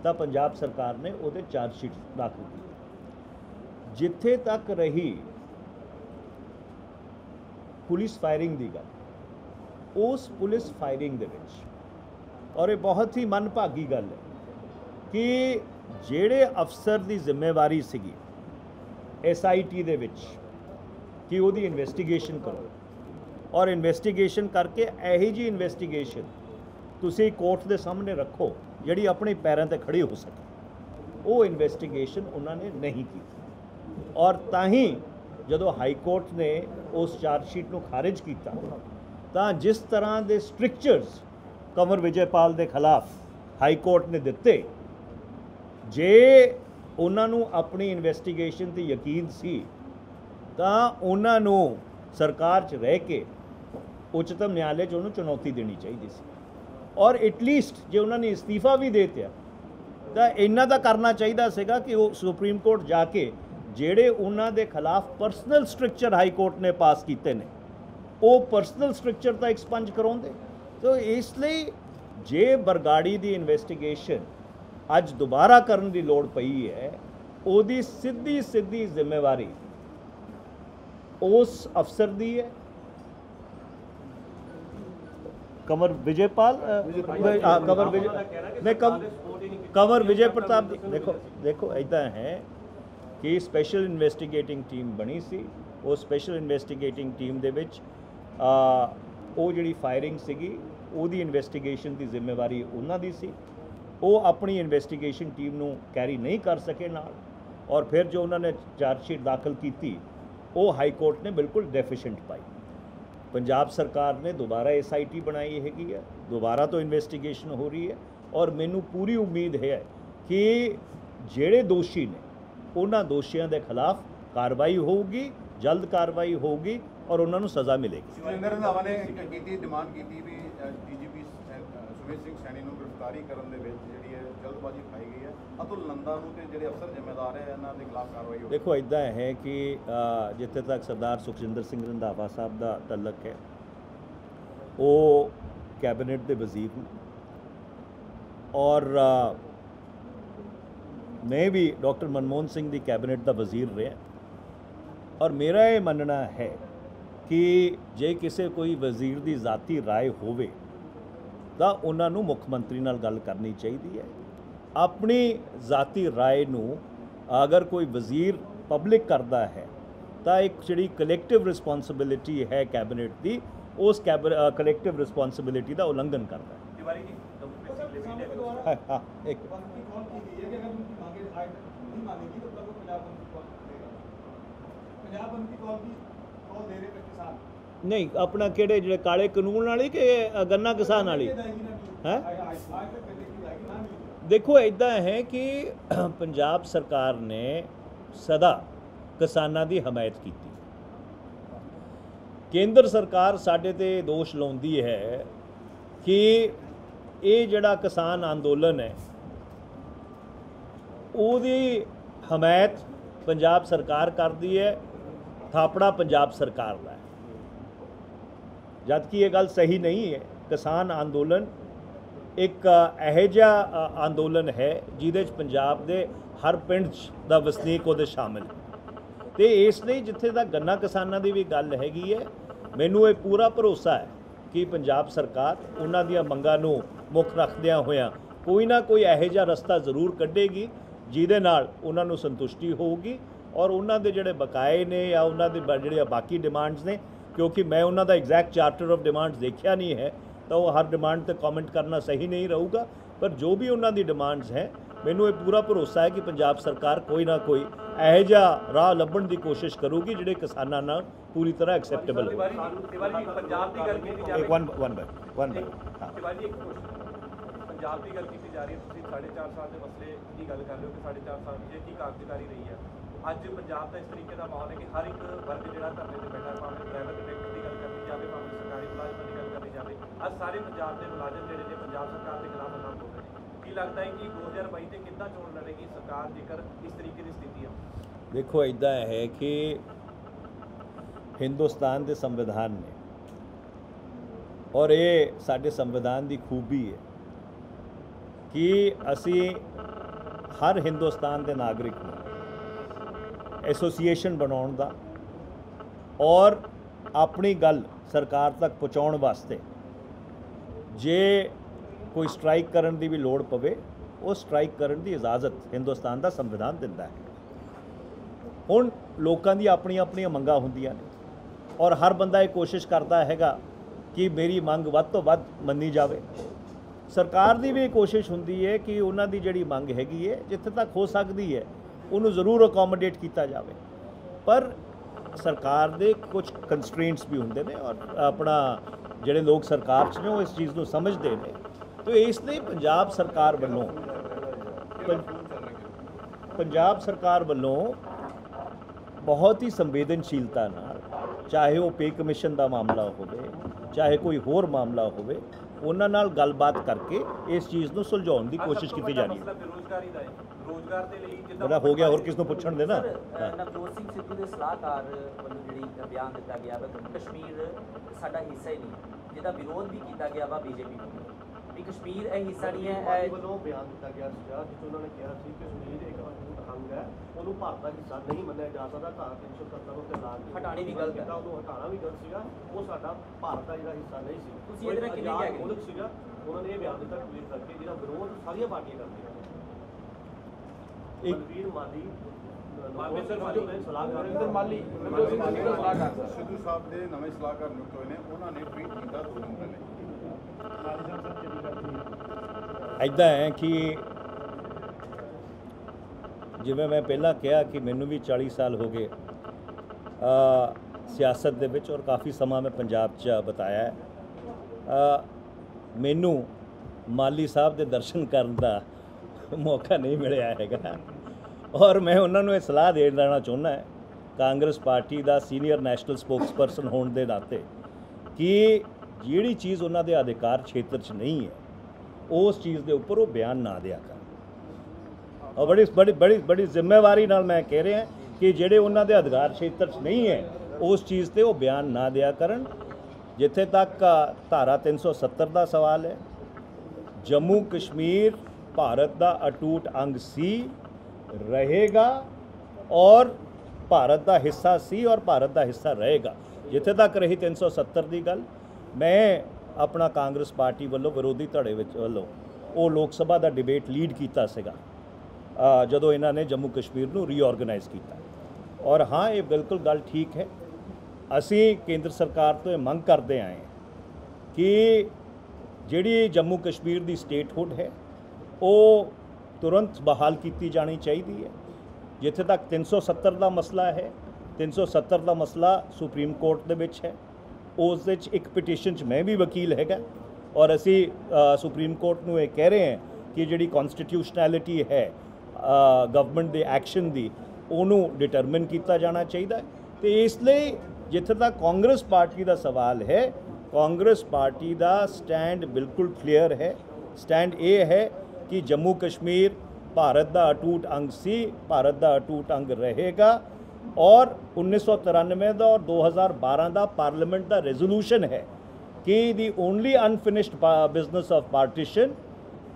ਤਾਂ ਪੰਜਾਬ ਸਰਕਾਰ ਨੇ ਉਹਦੇ ਚਾਰਜ ਸ਼ੀਟ ਦਾਖਲ ਕੀਤੀ। ਜਿੱਥੇ ਤੱਕ ਰਹੀ ਪੁਲਿਸ ਫਾਇਰਿੰਗ ਦੀ ਗੱਲ, ਉਸ ਪੁਲਿਸ ਫਾਇਰਿੰਗ ਦੇ ਵਿੱਚ, ਔਰ ਇਹ ਬਹੁਤ ਹੀ ਮੰਦਭਾਗੀ ਗੱਲ ਹੈ ਕਿ ਜਿਹੜੇ ਅਫਸਰ ਦੀ ਜ਼ਿੰਮੇਵਾਰੀ ਸੀਗੀ SIT ਦੇ ਵਿੱਚ ਕਿ ਉਹਦੀ ਇਨਵੈਸਟੀਗੇਸ਼ਨ ਕਰੋ, ਔਰ ਇਨਵੈਸਟੀਗੇਸ਼ਨ ਕਰਕੇ ਇਹੀ ਜੀ ਇਨਵੈਸਟੀਗੇਸ਼ਨ ਤੁਸੀਂ ਕੋਰਟ ਦੇ ਸਾਹਮਣੇ ਰੱਖੋ ਜਿਹੜੀ ਆਪਣੇ ਪੈਰਾਂ ਤੇ ਖੜੀ ਹੋ ਸਕੇ, ਉਹ ਇਨਵੈਸਟੀਗੇਸ਼ਨ ਉਹਨਾਂ ਨੇ ਨਹੀਂ ਕੀਤੀ। ਔਰ ਤਾਂ ਹੀ ਜਦੋਂ ਹਾਈ ਕੋਰਟ ਨੇ ਉਸ ਚਾਰਜ ਸ਼ੀਟ ਨੂੰ ਖਾਰਿਜ ਕੀਤਾ ਤਾਂ ਜਿਸ ਤਰ੍ਹਾਂ ਦੇ ਸਟ੍ਰਿਕਚਰਸ ਕੰਵਰ ਵਿਜੇਪਾਲ ਦੇ ਖਿਲਾਫ ਹਾਈ ਕੋਰਟ ਨੇ ਦਿੱਤੇ, ਜੇ ਉਹਨਾਂ ਨੂੰ ਆਪਣੀ ਇਨਵੈਸਟੀਗੇਸ਼ਨ ਤੇ ਯਕੀਨ ਸੀ ਤਾਂ ਉਹਨਾਂ ਨੂੰ ਸਰਕਾਰ 'ਚ ਰਹਿ ਕੇ ਉੱਚਤਮ ਨਿਆਂਲੇ 'ਚ ਉਹਨੂੰ ਚੁਣੌਤੀ ਦੇਣੀ ਚਾਹੀਦੀ ਸੀ। ਔਰ ਐਟਲੀਸਟ ਜੇ ਉਹਨਾਂ ਨੇ ਅਸਤੀਫਾ ਵੀ ਦੇ ਦਿੱਤਾ ਤਾਂ ਇੰਨਾ ਤਾਂ ਕਰਨਾ ਚਾਹੀਦਾ ਸੀਗਾ ਕਿ ਉਹ ਸੁਪਰੀਮ ਕੋਰਟ ਜਾ ਕੇ ਜਿਹੜੇ ਉਹਨਾਂ ਦੇ ਖਿਲਾਫ ਪਰਸਨਲ ਸਟ੍ਰਕਚਰ ਹਾਈ ਕੋਰਟ ਨੇ ਪਾਸ ਕੀਤੇ ਨੇ ਉਹ ਪਰਸਨਲ ਸਟ੍ਰਕਚਰ ਤਾਂ ਐਕਸਪੰਜ ਕਰਾਉਂਦੇ। ਸੋ ਇਸ ਲਈ ਜੇ ਬਰਗਾੜੀ ਦੀ ਇਨਵੈਸਟੀਗੇਸ਼ਨ ਅੱਜ ਦੁਬਾਰਾ ਕਰਨ ਦੀ ਲੋੜ ਪਈ ਹੈ, ਉਹਦੀ ਸਿੱਧੀ ਜ਼ਿੰਮੇਵਾਰੀ ਉਸ ਅਫਸਰ ਦੀ ਹੈ, कंवर विजय पाल कंवर विजय प्रताप। देखो इदा है कि स्पैशल इन्वेस्टिगेटिंग टीम बनी सी, वो स्पैशल इन्वेस्टिगेटिंग टीम दे विच वो जिहड़ी फायरिंग सीगी ਉਹਦੀ ਇਨਵੈਸਟੀਗੇਸ਼ਨ ਦੀ ਜ਼ਿੰਮੇਵਾਰੀ ਉਹਨਾਂ ਦੀ ਸੀ। ਉਹ ਆਪਣੀ ਇਨਵੈਸਟੀਗੇਸ਼ਨ ਟੀਮ ਨੂੰ ਕੈਰੀ ਨਹੀਂ ਕਰ ਸਕੇ ਨਾਲ, ਔਰ ਫਿਰ ਜੋ ਉਹਨਾਂ ਨੇ ਚਾਰਜ ਸ਼ੀਟ ਦਾਖਲ ਕੀਤੀ ਉਹ ਹਾਈ ਕੋਰਟ ਨੇ ਬਿਲਕੁਲ ਡੈਫੀਸ਼ੀਐਂਟ ਪਾਈ। पंजाब सरकार ने दोबारा SIT बनाई हैगी है, दोबारा तो इन्वेस्टिगेशन हो रही है, और मैनू पूरी उम्मीद है कि ਜਿਹੜੇ दोषी ने उन्होंने दोषियों के खिलाफ कार्रवाई होगी, जल्द कार्रवाई होगी और उन्होंने सज़ा मिलेगी। ਸੁਰਿੰਦਰ ਰੰਧਾਵਾ ਨੇ ਕੀਤੀ ਡਿਮਾਂਡ ਕੀਤੀ ਵੀ DGP ਸੁਮੇਧ ਸਿੰਘ ਸੈਣੀ ਨੂੰ ਗ੍ਰਿਫਤਾਰੀ ਕਰਨ ਦੇ ਵਿੱਚ ਜਿਹੜੀ ਹੈ ਜਲਦਬਾਜ਼ੀ ਪਾਈ ਗਈ ਹੈ। ਅਤੁਲ ਨੰਦਾ ਨੂੰ ਤੇ ਜਿਹੜੇ ਅਫਸਰ ਜ਼ਿੰਮੇਦਾਰ ਹੈ ਇਹਨਾਂ ਦੇ ਖਿਲਾਫ ਕਾਰਵਾਈ ਹੋਵੇ। देखो इदा है कि जिथे तक सरदार सुखजिंदर सिंह रंधावा साहब का तलक है, वो कैबिनेट के वजीर ने, और मैं भी डॉक्टर मनमोहन सिंह की कैबिनेट का वजीर रहा, और मेरा ये मनना है कि जे किसी कोई वजीर की ज़ाती राय होवे तो उन्होंने मुख मंत्री नाल गल करनी चाहिए है। अपनी ज़ाती राय नू अगर कोई वजीर पब्लिक करता है तो एक जी कलैक्टिव रिस्पॉन्सिबिलिटी है कैबिनेट की, उस कलैक्टिव रिस्पॉन्सिबिलिटी का उल्लंघन करता है। तिवारी जी, हाँ, एक नहीं अपना केड़े जो काले कानून वाली कि गन्ना किसान वाली है। देखो इदा है कि पंजाब सरकार ने सदा किसानों की हमायत की। केंद्र सरकार साडे ते दोष लाउंदी है कि ये जड़ा किसान अंदोलन है ਉਹਦੀ ਹਮਾਇਤ पंजाब सरकार करती है, थापड़ा पंजाब सरकार का है, जबकि ये गल सही नहीं है। किसान अंदोलन एक ਇਹੋ ਜਿਹਾ अंदोलन है जिहदे च पंजाब के हर पिंड का वसनीक ਉਹਦੇ शामिल है। तो इसलिए जिथे तक गन्ना किसानों की भी गल हैगी है, मैनू ये पूरा भरोसा है कि पंजाब सरकार उन्हां दीआं मंगां नूं मुख रखदिआं होइआं कोई ना कोई ਇਹੋ ਜਿਹਾ रस्ता जरूर कढेगी जिहदे नाल उन्हां नूं संतुष्टि होगी ਔਰ ਉਹਨਾਂ ਦੇ ਜਿਹੜੇ ਬਕਾਏ ਨੇ ਜਾਂ ਉਹਨਾਂ ਦੇ ਜਿਹੜੇ ਬਾਕੀ ਡਿਮਾਂਡਸ ਨੇ, ਕਿਉਂਕਿ ਮੈਂ ਉਹਨਾਂ ਦਾ ਐਗਜ਼ੈਕਟ ਚਾਰਟਰ ਆਫ ਡਿਮਾਂਡਸ ਦੇਖਿਆ ਨਹੀਂ ਹੈ ਤਾਂ ਉਹ ਹਰ ਡਿਮਾਂਡ ਤੇ ਕਮੈਂਟ ਕਰਨਾ ਸਹੀ ਨਹੀਂ ਰਹੂਗਾ, ਪਰ ਜੋ ਵੀ ਉਹਨਾਂ ਦੀ ਡਿਮਾਂਡਸ ਹੈ ਮੈਨੂੰ ਇਹ ਪੂਰਾ ਭਰੋਸਾ ਹੈ ਕਿ ਪੰਜਾਬ ਸਰਕਾਰ ਕੋਈ ਨਾ ਕੋਈ ਇਹੋ ਜਿਹਾ ਰਾਹ ਲੱਭਣ ਦੀ ਕੋਸ਼ਿਸ਼ ਕਰੂਗੀ ਜਿਹੜੇ ਕਿਸਾਨਾਂ ਨਾਲ ਪੂਰੀ ਤਰ੍ਹਾਂ ਐਕਸੈਪਟੇਬਲ ਹੋਵੇ। ਤਿਵਾਰੀ ਜੀ ਪੰਜਾਬ ਦੀ ਗੱਲ ਕੀਤੀ ਜਾਵੇ, ਵਨ ਬਾਈ ਤਿਵਾਰੀ ਜੀ ਇੱਕ ਕੁਐਸਚਨ, ਪੰਜਾਬ ਦੀ ਗੱਲ ਕੀਤੀ ਜਾ ਰਹੀ ਹੈ, ਤੁਸੀਂ 4.5 ਸਾਲ ਦੇ ਮਸਲੇ ਦੀ ਗੱਲ ਕਰ ਰਹੇ ਹੋ ਕਿ 4.5 ਸਾਲ ਦੀ ਕੀ ਕਾਰਜਕਾਰੀ ਰਹੀ ਹੈ। ਅੱਜ ਪੰਜਾਬ ਦਾ ਇਸ ਤਰੀਕੇ ਦਾ ਮਾਹੌਲ ਹੈ ਕਿ ਹਰ ਇੱਕ ਵਰਗ ਜਿਹੜਾ ਧਰਨੇ ਤੇ ਬੈਠਾ, ਭਾਵੇਂ ਪ੍ਰਾਈਵੇਟ ਸੈਕਟਰ ਦੀ ਗੱਲ ਕਰਨੀ ਜਾਵੇ, ਭਾਵੇਂ ਸਰਕਾਰੀ ਮੁਲਾਜ਼ਮਾਂ ਦੀ ਗੱਲ ਕਰਨੀ ਜਾਵੇ, ਅੱਜ ਸਾਰੇ ਪੰਜਾਬ ਦੇ ਮੁਲਾਜ਼ਮ ਜਿਹੜੇ ਨੇ ਪੰਜਾਬ ਸਰਕਾਰ ਦੇ ਖਿਲਾਫ ਐਲਾਨ ਹੋ ਰਹੇ ਨੇ। ਕੀ ਲੱਗਦਾ ਹੈ ਕਿ 2022 ਤੇ ਕਿੱਦਾਂ ਚੋਣ ਲੜੇਗੀ ਸਰਕਾਰ ਜੇਕਰ ਇਸ ਤਰੀਕੇ ਦੀ ਸਥਿਤੀ ਹੈ? ਦੇਖੋ ਇੱਦਾਂ ਹੈ ਕਿ ਹਿੰਦੁਸਤਾਨ ਦੇ ਸੰਵਿਧਾਨ ਨੇ, ਔਰ ਇਹ ਸਾਡੇ ਸੰਵਿਧਾਨ ਦੀ ਖੂਬੀ ਹੈ ਕਿ ਅਸੀਂ ਹਰ ਹਿੰਦੁਸਤਾਨ ਦੇ ਨਾਗਰਿਕ ਨੂੰ ਐਸੋਸੀਏਸ਼ਨ ਬਣਾਉਣ ਦਾ ਔਰ ਆਪਣੀ ਗੱਲ ਸਰਕਾਰ ਤੱਕ ਪਹੁੰਚਾਉਣ ਵਾਸਤੇ ਜੇ ਕੋਈ ਸਟ੍ਰਾਈਕ ਕਰਨ ਦੀ ਵੀ ਲੋੜ ਪਵੇ, ਉਹ ਸਟ੍ਰਾਈਕ ਕਰਨ ਦੀ ਇਜਾਜ਼ਤ ਹਿੰਦੁਸਤਾਨ ਦਾ ਸੰਵਿਧਾਨ ਦਿੰਦਾ ਹੈ। ਹੁਣ ਲੋਕਾਂ ਦੀ ਆਪਣੀਆਂ ਆਪਣੀਆਂ ਮੰਗਾਂ ਹੁੰਦੀਆਂ ਨੇ ਔਰ ਹਰ ਬੰਦਾ ਇਹ ਕੋਸ਼ਿਸ਼ ਕਰਦਾ ਹੈਗਾ ਕਿ ਮੇਰੀ ਮੰਗ ਵੱਧ ਤੋਂ ਵੱਧ ਮੰਨੀ ਜਾਵੇ। ਸਰਕਾਰ ਦੀ ਵੀ ਇਹ ਕੋਸ਼ਿਸ਼ ਹੁੰਦੀ ਹੈ ਕਿ ਉਹਨਾਂ ਦੀ ਜਿਹੜੀ ਮੰਗ ਹੈਗੀ ਹੈ ਜਿੱਥੇ ਤੱਕ ਹੋ ਸਕਦੀ ਹੈ ਉਹਨੂੰ ਜ਼ਰੂਰ ਅਕੋਮੋਡੇਟ ਕੀਤਾ ਜਾਵੇ, ਪਰ ਸਰਕਾਰ ਦੇ ਕੁਝ ਕੰਸਟ੍ਰੇਂਟਸ ਵੀ ਹੁੰਦੇ ਨੇ ਔਰ ਆਪਣਾ ਜਿਹੜੇ ਲੋਕ ਸਰਕਾਰ 'ਚ ਨੇ ਉਹ ਇਸ ਚੀਜ਼ ਨੂੰ ਸਮਝਦੇ ਨੇ। तो इसलिए पंजाब सरकार वालों बहुत ही संवेदनशीलता नाल, चाहे वो पे कमीशन का मामला होवे, चाहे कोई होर मामला होवे, उन्हां नाल गलबात करके इस चीज़ को सुलझाउण की कोशिश की जा रही है। बड़ा हो गया, और किस नूं पुछण दे ना। ਨਵਜੋਤ ਸਿੰਘ ਸਿੱਧੂ ਦੇ ਸਲਾਹਕਾਰ ਵੱਲੋਂ ਜਿਹੜੀ ਬਿਆਨ ਦਿੱਤਾ ਗਿਆ ਵਾ ਕਿ ਕਸ਼ਮੀਰ ਸਾਡਾ ਹਿੱਸਾ ਹੀ ਨਹੀਂ, ਜਿਹਦਾ ਵਿਰੋਧ ਵੀ ਕੀਤਾ ਗਿਆ ਵਾ ਬੀਜੇਪੀ ਵੱਲੋਂ ਵੀ ਕਸ਼ਮੀਰ ਇਹ ਹਿੱਸਾ ਨਹੀਂ ਹੈ। ਵੱਲੋਂ ਬਿਆਨ ਦਿੱਤਾ ਗਿਆ ਸੀਗਾ ਜਿਸ ਉਹਨਾਂ ਨੇ ਕਿਹਾ ਸੀ ਕਿ ਕਸ਼ਮੀਰ ਇੱਕ ਅਟੁੱਟ ਅੰਗ ਹੈ, ਉਹਨੂੰ ਭਾਰਤ ਦਾ ਹਿੱਸਾ ਨਹੀਂ ਮੰਨਿਆ ਜਾ ਸਕਦਾ। ਧਾਰਾ 370 ਨੂੰ ਤੇ ਲਾ ਕੇ ਹਟਾਉਣੀ ਵੀ ਗਲਤ ਹੈ, ਉਹਨੂੰ ਹਟਾਉਣਾ ਵੀ ਗਲਤ ਸੀਗਾ, ਉਹ ਸਾਡਾ ਭਾਰਤ ਦਾ ਜਿਹੜਾ ਹਿੱਸਾ ਨਹੀਂ ਸੀ। ਤੁਸੀਂ ਇਹਦੇ ਨਾਲ ਕਿੰਨੇ ਕਹਿ ਗਏ ਮੁਲਕ ਸੀਗਾ, ਉਹਨਾਂ ਨੇ ਇਹ ਬਿਆਨ ਦਿੱਤਾ ਟਵੀਟ ਕਰਕੇ, ਜਿਹਦਾ ਵਿਰੋਧ ਸਾਰੀਆਂ ਪਾਰਟੀਆਂ ਕਰਦੀਆਂ ਨੇ। ਬਲਵੀਰ ਮਾਲੀ ਸਿੱਧੂ ਸਾਹਿਬ ਦੇ ਨਵੇਂ ਸਲਾਹਕਾਰ ਨਿਯੁਕਤ ਹੋਏ ਨੇ, ਉਹਨਾਂ ਨੇ ਟਵੀਟ ਕੀਤਾ 2 ਦਿਨ ਪਹਿਲੇ। ਇੱਦਾਂ ਹੈ ਕਿ ਜਿਵੇਂ ਮੈਂ ਪਹਿਲਾਂ ਕਿਹਾ ਕਿ ਮੈਨੂੰ ਵੀ 40 ਸਾਲ ਹੋ ਗਏ ਸਿਆਸਤ ਦੇ ਵਿੱਚ ਔਰ ਕਾਫੀ ਸਮਾਂ ਮੈਂ ਪੰਜਾਬ 'ਚ ਬਿਤਾਇਆ ਹੈ। ਮੈਨੂੰ ਮਾਲੀ ਸਾਹਿਬ ਦੇ ਦਰਸ਼ਨ ਕਰਨ ਦਾ ਮੌਕਾ ਨਹੀਂ ਮਿਲਿਆ ਹੈਗਾ ਔਰ ਮੈਂ ਉਹਨਾਂ ਨੂੰ ਇਹ ਸਲਾਹ ਦੇ ਦੇਣਾ ਚਾਹੁੰਦਾ ਹੈ ਕਾਂਗਰਸ ਪਾਰਟੀ ਦਾ ਸੀਨੀਅਰ ਨੈਸ਼ਨਲ ਸਪੋਕਸਪਰਸਨ ਹੋਣ ਦੇ ਨਾਤੇ ਕਿ ਜਿਹੜੀ ਚੀਜ਼ ਉਹਨਾਂ ਦੇ ਅਧਿਕਾਰ ਖੇਤਰ 'ਚ ਨਹੀਂ ਹੈ ਉਸ ਚੀਜ਼ ਦੇ ਉੱਪਰ ਉਹ ਬਿਆਨ ਨਾ ਦਿਆ ਕਰਨ। ਔਰ ਬੜੀ ਜ਼ਿੰਮੇਵਾਰੀ ਨਾਲ ਮੈਂ ਕਹਿ ਰਿਹਾ ਕਿ ਜਿਹੜੇ ਉਹਨਾਂ ਦੇ ਅਧਿਕਾਰ ਖੇਤਰ 'ਚ ਨਹੀਂ ਹੈ ਉਸ ਚੀਜ਼ ਤੇ ਉਹ ਬਿਆਨ ਨਾ ਦਿਆ ਕਰਨ। ਜਿੱਥੇ ਤੱਕ ਧਾਰਾ 370 ਦਾ ਸਵਾਲ ਹੈ, ਜੰਮੂ ਕਸ਼ਮੀਰ ਭਾਰਤ ਦਾ ਅਟੁੱਟ ਅੰਗ ਸੀ, ਰਹੇਗਾ ਔਰ ਭਾਰਤ ਦਾ ਹਿੱਸਾ ਸੀ ਔਰ ਭਾਰਤ ਦਾ ਹਿੱਸਾ ਰਹੇਗਾ। ਜਿੱਥੇ ਤੱਕ ਰਹੀ 370 ਦੀ ਗੱਲ, ਮੈਂ ਆਪਣਾ ਕਾਂਗਰਸ ਪਾਰਟੀ ਵੱਲੋਂ ਵਿਰੋਧੀ ਧੜੇ ਵਿੱਚ ਵੱਲੋਂ ਉਹ ਲੋਕ ਸਭਾ ਦਾ ਡਿਬੇਟ ਲੀਡ ਕੀਤਾ ਸੀਗਾ ਜਦੋਂ ਇਹਨਾਂ ਨੇ ਜੰਮੂ ਕਸ਼ਮੀਰ ਨੂੰ ਰੀਆਰਗੇਨਾਈਜ਼ ਕੀਤਾ। ਔਰ ਹਾਂ, ਇਹ ਬਿਲਕੁਲ ਗੱਲ ਠੀਕ ਹੈ, ਅਸੀਂ ਕੇਂਦਰ ਸਰਕਾਰ ਤੋਂ ਇਹ ਮੰਗ ਕਰਦੇ ਆਏ ਕਿ ਜਿਹੜੀ ਜੰਮੂ ਕਸ਼ਮੀਰ ਦੀ ਸਟੇਟਹੁੱਡ ਹੈ ਉਹ ਤੁਰੰਤ ਬਹਾਲ ਕੀਤੀ ਜਾਣੀ ਚਾਹੀਦੀ ਹੈ। ਜਿੱਥੇ ਤੱਕ 370 ਦਾ ਮਸਲਾ ਹੈ, 370 ਦਾ ਮਸਲਾ ਸੁਪਰੀਮ ਕੋਰਟ ਦੇ ਵਿੱਚ ਹੈ, ਉਸ ਵਿੱਚ ਇੱਕ ਪਟੀਸ਼ਨ 'ਚ ਮੈਂ ਵੀ ਵਕੀਲ ਹੈਗਾ ਔਰ ਅਸੀਂ ਸੁਪਰੀਮ ਕੋਰਟ ਨੂੰ ਇਹ ਕਹਿ ਰਹੇ ਹਾਂ ਕਿ ਜਿਹੜੀ ਕਨਸਟੀਟਿਊਸ਼ਨੈਲਿਟੀ ਹੈ ਗਵਰਨਮੈਂਟ ਦੇ ਐਕਸ਼ਨ ਦੀ, ਉਹਨੂੰ ਡਿਟਰਮਿਨ ਕੀਤਾ ਜਾਣਾ ਚਾਹੀਦਾ। ਅਤੇ ਇਸ ਲਈ ਜਿੱਥੇ ਤੱਕ ਕਾਂਗਰਸ ਪਾਰਟੀ ਦਾ ਸਵਾਲ ਹੈ, ਕਾਂਗਰਸ ਪਾਰਟੀ ਦਾ ਸਟੈਂਡ ਬਿਲਕੁਲ ਕਲੀਅਰ ਹੈ। ਸਟੈਂਡ ਇਹ ਹੈ ਕਿ ਜੰਮੂ ਕਸ਼ਮੀਰ ਭਾਰਤ ਦਾ ਅਟੁੱਟ ਅੰਗ ਸੀ, ਭਾਰਤ ਦਾ ਅਟੁੱਟ ਅੰਗ ਰਹੇਗਾ ਔਰ 1993 ਦਾ ਔਰ 2012 ਦਾ ਪਾਰਲੀਮੈਂਟ ਦਾ ਰੈਜ਼ੋਲੂਸ਼ਨ ਹੈ ਕਿ the only unfinished business of partition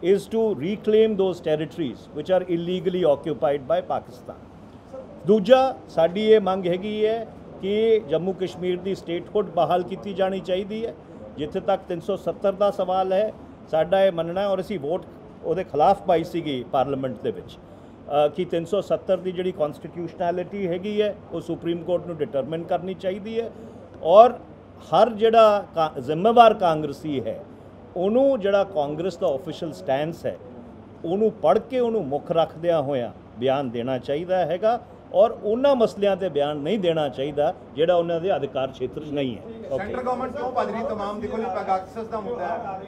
is to reclaim those territories which are illegally occupied by Pakistan। ਦੂਜਾ, ਸਾਡੀ ਇਹ ਮੰਗ ਹੈਗੀ ਹੈ ਕਿ ਜੰਮੂ ਕਸ਼ਮੀਰ ਦੀ ਸਟੇਟਹੁੱਡ ਬਹਾਲ ਕੀਤੀ ਜਾਣੀ ਚਾਹੀਦੀ ਹੈ। ਜਿੱਥੇ ਤੱਕ 370 ਦਾ ਸਵਾਲ ਹੈ, ਸਾਡਾ ਇਹ ਮੰਨਣਾ ਔਰ ਅਸੀਂ ਵੋਟ ਉਹਦੇ ਖਿਲਾਫ ਪਾਈ ਸੀਗੀ ਪਾਰਲੀਮੈਂਟ ਦੇ ਵਿੱਚ ਕਿ 370 ਦੀ ਜਿਹੜੀ ਕਨਸਟੀਟਿਊਸ਼ਨੈਲਿਟੀ ਹੈਗੀ ਹੈ ਉਹ ਸੁਪਰੀਮ ਕੋਰਟ ਨੂੰ ਡਿਟਰਮਿਨ ਕਰਨੀ ਚਾਹੀਦੀ ਹੈ ਔਰ ਹਰ ਜਿਹੜਾ ਜ਼ਿੰਮੇਵਾਰ ਕਾਂਗਰਸੀ ਹੈ ਉਹਨੂੰ ਜਿਹੜਾ ਕਾਂਗਰਸ ਦਾ ਆਫੀਸ਼ੀਅਲ ਸਟੈਂਸ ਹੈ ਉਹਨੂੰ ਪੜ੍ਹ ਕੇ ਉਹਨੂੰ ਮੁੱਖ ਰੱਖਦਿਆਂ ਹੋਇਆਂ ਬਿਆਨ ਦੇਣਾ ਚਾਹੀਦਾ ਹੈਗਾ ਔਰ ਉਹਨਾਂ ਮਸਲਿਆਂ ਤੇ ਬਿਆਨ ਨਹੀਂ ਦੇਣਾ ਚਾਹੀਦਾ ਜਿਹੜਾ ਉਹਨਾਂ ਦੇ ਅਧਿਕਾਰ ਖੇਤਰ 'ਚ ਨਹੀਂ ਹੈ। ਸੈਂਟਰ ਗਵਰਨਮੈਂਟ ਕਿਉਂ ਭੱਜ ਰਹੀ तमाम देखो जी ਪੈਗਾਸਸ ਦਾ ਮੁੱਦਾ ਹੈ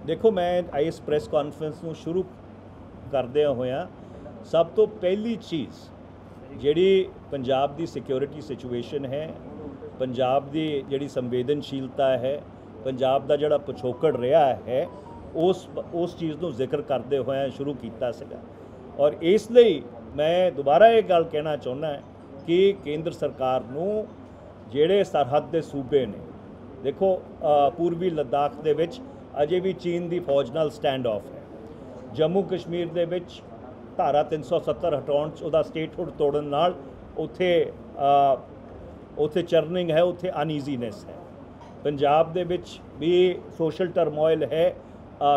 ਦੇਖੋ ਮੈਂ ਇਸ ਪ੍ਰੈਸ ਕਾਨਫਰੰਸ ਨੂੰ ਸ਼ੁਰੂ ਕਰਦਿਆਂ ਹੋਇਆਂ ਸਭ ਤੋਂ ਪਹਿਲੀ ਚੀਜ਼ ਜਿਹੜੀ ਪੰਜਾਬ ਦੀ ਸਿਕਿਉਰਿਟੀ ਸਿਚੁਏਸ਼ਨ ਹੈ ਪੰਜਾਬ ਦੀ ਜਿਹੜੀ ਸੰਵੇਦਨਸ਼ੀਲਤਾ ਹੈ ਪੰਜਾਬ ਦਾ ਜਿਹੜਾ ਪਿਛੋਕੜ ਰਿਹਾ ਹੈ ਉਸ ਚੀਜ਼ ਨੂੰ ਜ਼ਿਕਰ ਕਰਦੇ ਹੋਇਆ ਸ਼ੁਰੂ ਕੀਤਾ ਸੀਗਾ ਔਰ ਇਸ ਲਈ ਮੈਂ ਦੁਬਾਰਾ ਇਹ ਗੱਲ ਕਹਿਣਾ ਚਾਹੁੰਦਾ ਕਿ ਕੇਂਦਰ ਸਰਕਾਰ ਨੂੰ ਜਿਹੜੇ ਸਰਹੱਦ ਦੇ ਸੂਬੇ ਨੇ ਦੇਖੋ ਪੂਰਬੀ ਲੱਦਾਖ ਦੇ ਵਿੱਚ ਅਜੇ ਵੀ ਚੀਨ ਦੀ ਫੌਜ ਨਾਲ ਸਟੈਂਡ ਆਫ ਹੈ ਜੰਮੂ ਕਸ਼ਮੀਰ ਦੇ ਵਿੱਚ ਧਾਰਾ 370 ਹਟਾਉਣ 'ਚ ਉਹਦਾ ਸਟੇਟਹੁੱਡ ਤੋੜਨ ਨਾਲ ਉੱਥੇ ਚਰਨਿੰਗ ਹੈ ਉੱਥੇ ਅਨਈਜ਼ੀਨੈਸ ਹੈ ਪੰਜਾਬ ਦੇ ਵਿੱਚ ਵੀ ਸੋਸ਼ਲ ਟਰਮੋਇਲ ਹੈ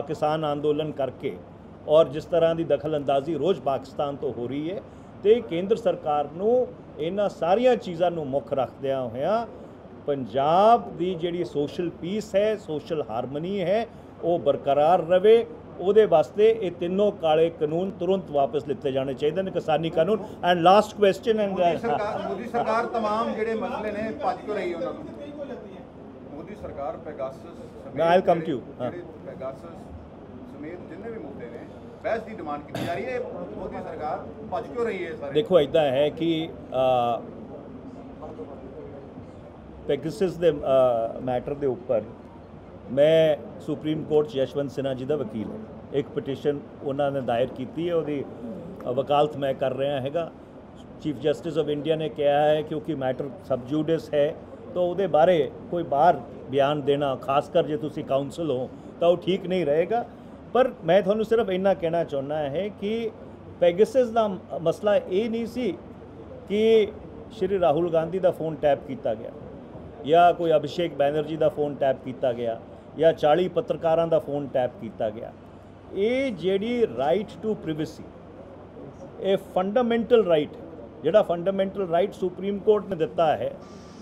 ਕਿਸਾਨ ਅੰਦੋਲਨ ਕਰਕੇ ਔਰ ਜਿਸ ਤਰ੍ਹਾਂ ਦੀ ਦਖਲਅੰਦਾਜ਼ੀ ਰੋਜ਼ ਪਾਕਿਸਤਾਨ ਤੋਂ ਹੋ ਰਹੀ ਹੈ ਤੇ ਕੇਂਦਰ ਸਰਕਾਰ ਨੂੰ ਇਹਨਾਂ ਸਾਰੀਆਂ ਚੀਜ਼ਾਂ ਨੂੰ ਮੁੱਖ ਰੱਖਦਿਆਂ ਹੋਇਆਂ ਪੰਜਾਬ ਦੀ ਜਿਹੜੀ ਸੋਸ਼ਲ ਪੀਸ ਹੈ ਸੋਸ਼ਲ ਹਾਰਮਨੀ ਹੈ ਉਹ ਬਰਕਰਾਰ ਰਵੇ ਉਹਦੇ ਵਾਸਤੇ ਇਹ ਤਿੰਨੋਂ ਕਾਲੇ ਕਾਨੂੰਨ ਤੁਰੰਤ ਵਾਪਸ ਲਿੱਤੇ ਜਾਣੇ ਚਾਹੀਦੇ ਨੇ ਕਿਸਾਨੀ ਕਾਨੂੰਨ and last question and Modi ਸਰਕਾਰ तमाम ਜਿਹੜੇ ਮਸਲੇ ਨੇ ਭੱਜ ਕਿਉਂ ਰਹੀ ਉਹਨਾਂ ਨੂੰ ਮੋਦੀ ਸਰਕਾਰ Pegasus I'll come to you. Pegasus ਸਮੇਤ ਜਿੰਨੇ ਵੀ ਮੁੱਦੇ ਨੇ ਬਹਿਸ ਦੀ ਡਿਮਾਂਡ ਕੀਤੀ ਜਾ ਰਹੀ ਹੈ ਮੋਦੀ ਸਰਕਾਰ ਭੱਜ ਕਿਉਂ ਰਹੀ ਹੈ ਸਾਰੇ ਦੇਖੋ ਇੱਦਾਂ ਹੈ ਕਿ ਪੈਗਾਸਸ ਦੇ ਮੈਟਰ ਦੇ ਉੱਪਰ ਮੈਂ ਸੁਪਰੀਮ ਕੋਰਟ 'ਚ ਯਸ਼ਵੰਤ ਸਿਨਹਾ ਜੀ ਦਾ ਵਕੀਲ ਹਾਂ ਇੱਕ ਪਟੀਸ਼ਨ ਉਹਨਾਂ ਨੇ ਦਾਇਰ ਕੀਤੀ ਹੈ ਉਹਦੀ ਵਕਾਲਤ ਮੈਂ ਕਰ ਰਿਹਾ ਹੈਗਾ ਚੀਫ ਜਸਟਿਸ ਆਫ ਇੰਡੀਆ ਨੇ ਕਿਹਾ ਹੈ ਕਿਉਂਕਿ ਮੈਟਰ ਸਬ ਜੂਡਿਸ ਹੈ ਤਾਂ ਉਹਦੇ ਬਾਰੇ ਕੋਈ ਬਾਹਰ ਬਿਆਨ ਦੇਣਾ ਖਾਸ ਕਰ ਜੇ ਤੁਸੀਂ ਕਾਉਂਸਲ ਹੋ ਤਾਂ ਉਹ ਠੀਕ ਨਹੀਂ ਰਹੇਗਾ ਪਰ ਮੈਂ ਤੁਹਾਨੂੰ ਸਿਰਫ ਇੰਨਾ ਕਹਿਣਾ ਚਾਹੁੰਦਾ ਹੈ ਕਿ ਪੈਗਾਸਸ ਦਾ ਮਸਲਾ ਇਹ ਨਹੀਂ ਸੀ ਕਿ ਸ਼੍ਰੀ ਰਾਹੁਲ ਗਾਂਧੀ ਦਾ ਫੋਨ ਟੈਪ ਕੀਤਾ ਗਿਆ ਜਾਂ ਕੋਈ ਅਭਿਸ਼ੇਕ ਬੈਨਰਜੀ ਦਾ ਫੋਨ ਟੈਪ ਕੀਤਾ ਗਿਆ ਜਾਂ 40 ਪੱਤਰਕਾਰਾਂ ਦਾ ਫੋਨ ਟੈਪ ਕੀਤਾ ਗਿਆ ਇਹ ਜਿਹੜੀ ਰਾਈਟ ਟੂ ਪ੍ਰਾਈਵੇਸੀ ਇਹ ਫੰਡਾਮੈਂਟਲ ਰਾਈਟ ਜਿਹੜਾ ਫੰਡਾਮੈਂਟਲ ਰਾਈਟ ਸੁਪਰੀਮ ਕੋਰਟ ਨੇ ਦਿੱਤਾ ਹੈ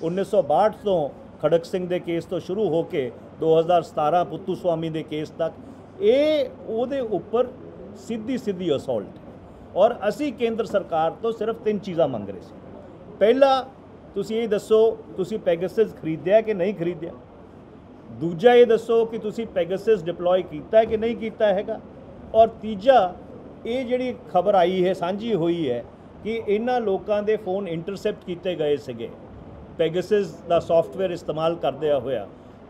1962 ਤੋਂ ਖੜਕ ਸਿੰਘ ਦੇ ਕੇਸ ਤੋਂ ਸ਼ੁਰੂ ਹੋ ਕੇ 2017 ਪੁੱਤੂ ਸਵਾਮੀ ਦੇ ਕੇਸ ਤੱਕ ਇਹ ਉਹਦੇ ਉੱਪਰ ਸਿੱਧੀ ਅਸੌਲਟ ਔਰ ਅਸੀਂ ਕੇਂਦਰ ਸਰਕਾਰ ਤੋਂ ਸਿਰਫ 3 ਚੀਜ਼ਾਂ ਮੰਗ ਰਹੇ ਸੀ ਪਹਿਲਾ ਤੁਸੀਂ ਇਹ ਦੱਸੋ ਤੁਸੀਂ ਪੈਗਾਸਸ ਖਰੀਦਿਆ ਕਿ ਨਹੀਂ ਖਰੀਦਿਆ ਦੂਜਾ ਇਹ ਦੱਸੋ ਕਿ ਤੁਸੀਂ ਪੈਗਾਸਸ ਡਿਪਲੋਏ ਕੀਤਾ ਕਿ ਨਹੀਂ ਕੀਤਾ ਹੈਗਾ ਔਰ ਤੀਜਾ ਇਹ ਜਿਹੜੀ ਖਬਰ ਆਈ ਹੈ ਸਾਂਝੀ ਹੋਈ ਹੈ ਕਿ ਇਹਨਾਂ ਲੋਕਾਂ ਦੇ ਫੋਨ ਇੰਟਰਸੈਪਟ ਕੀਤੇ ਗਏ ਸੀਗੇ ਪੈਗਾਸਸ ਦਾ ਸੌਫਟਵੇਅਰ ਇਸਤੇਮਾਲ ਕਰਦਿਆਂ ਹੋਇਆ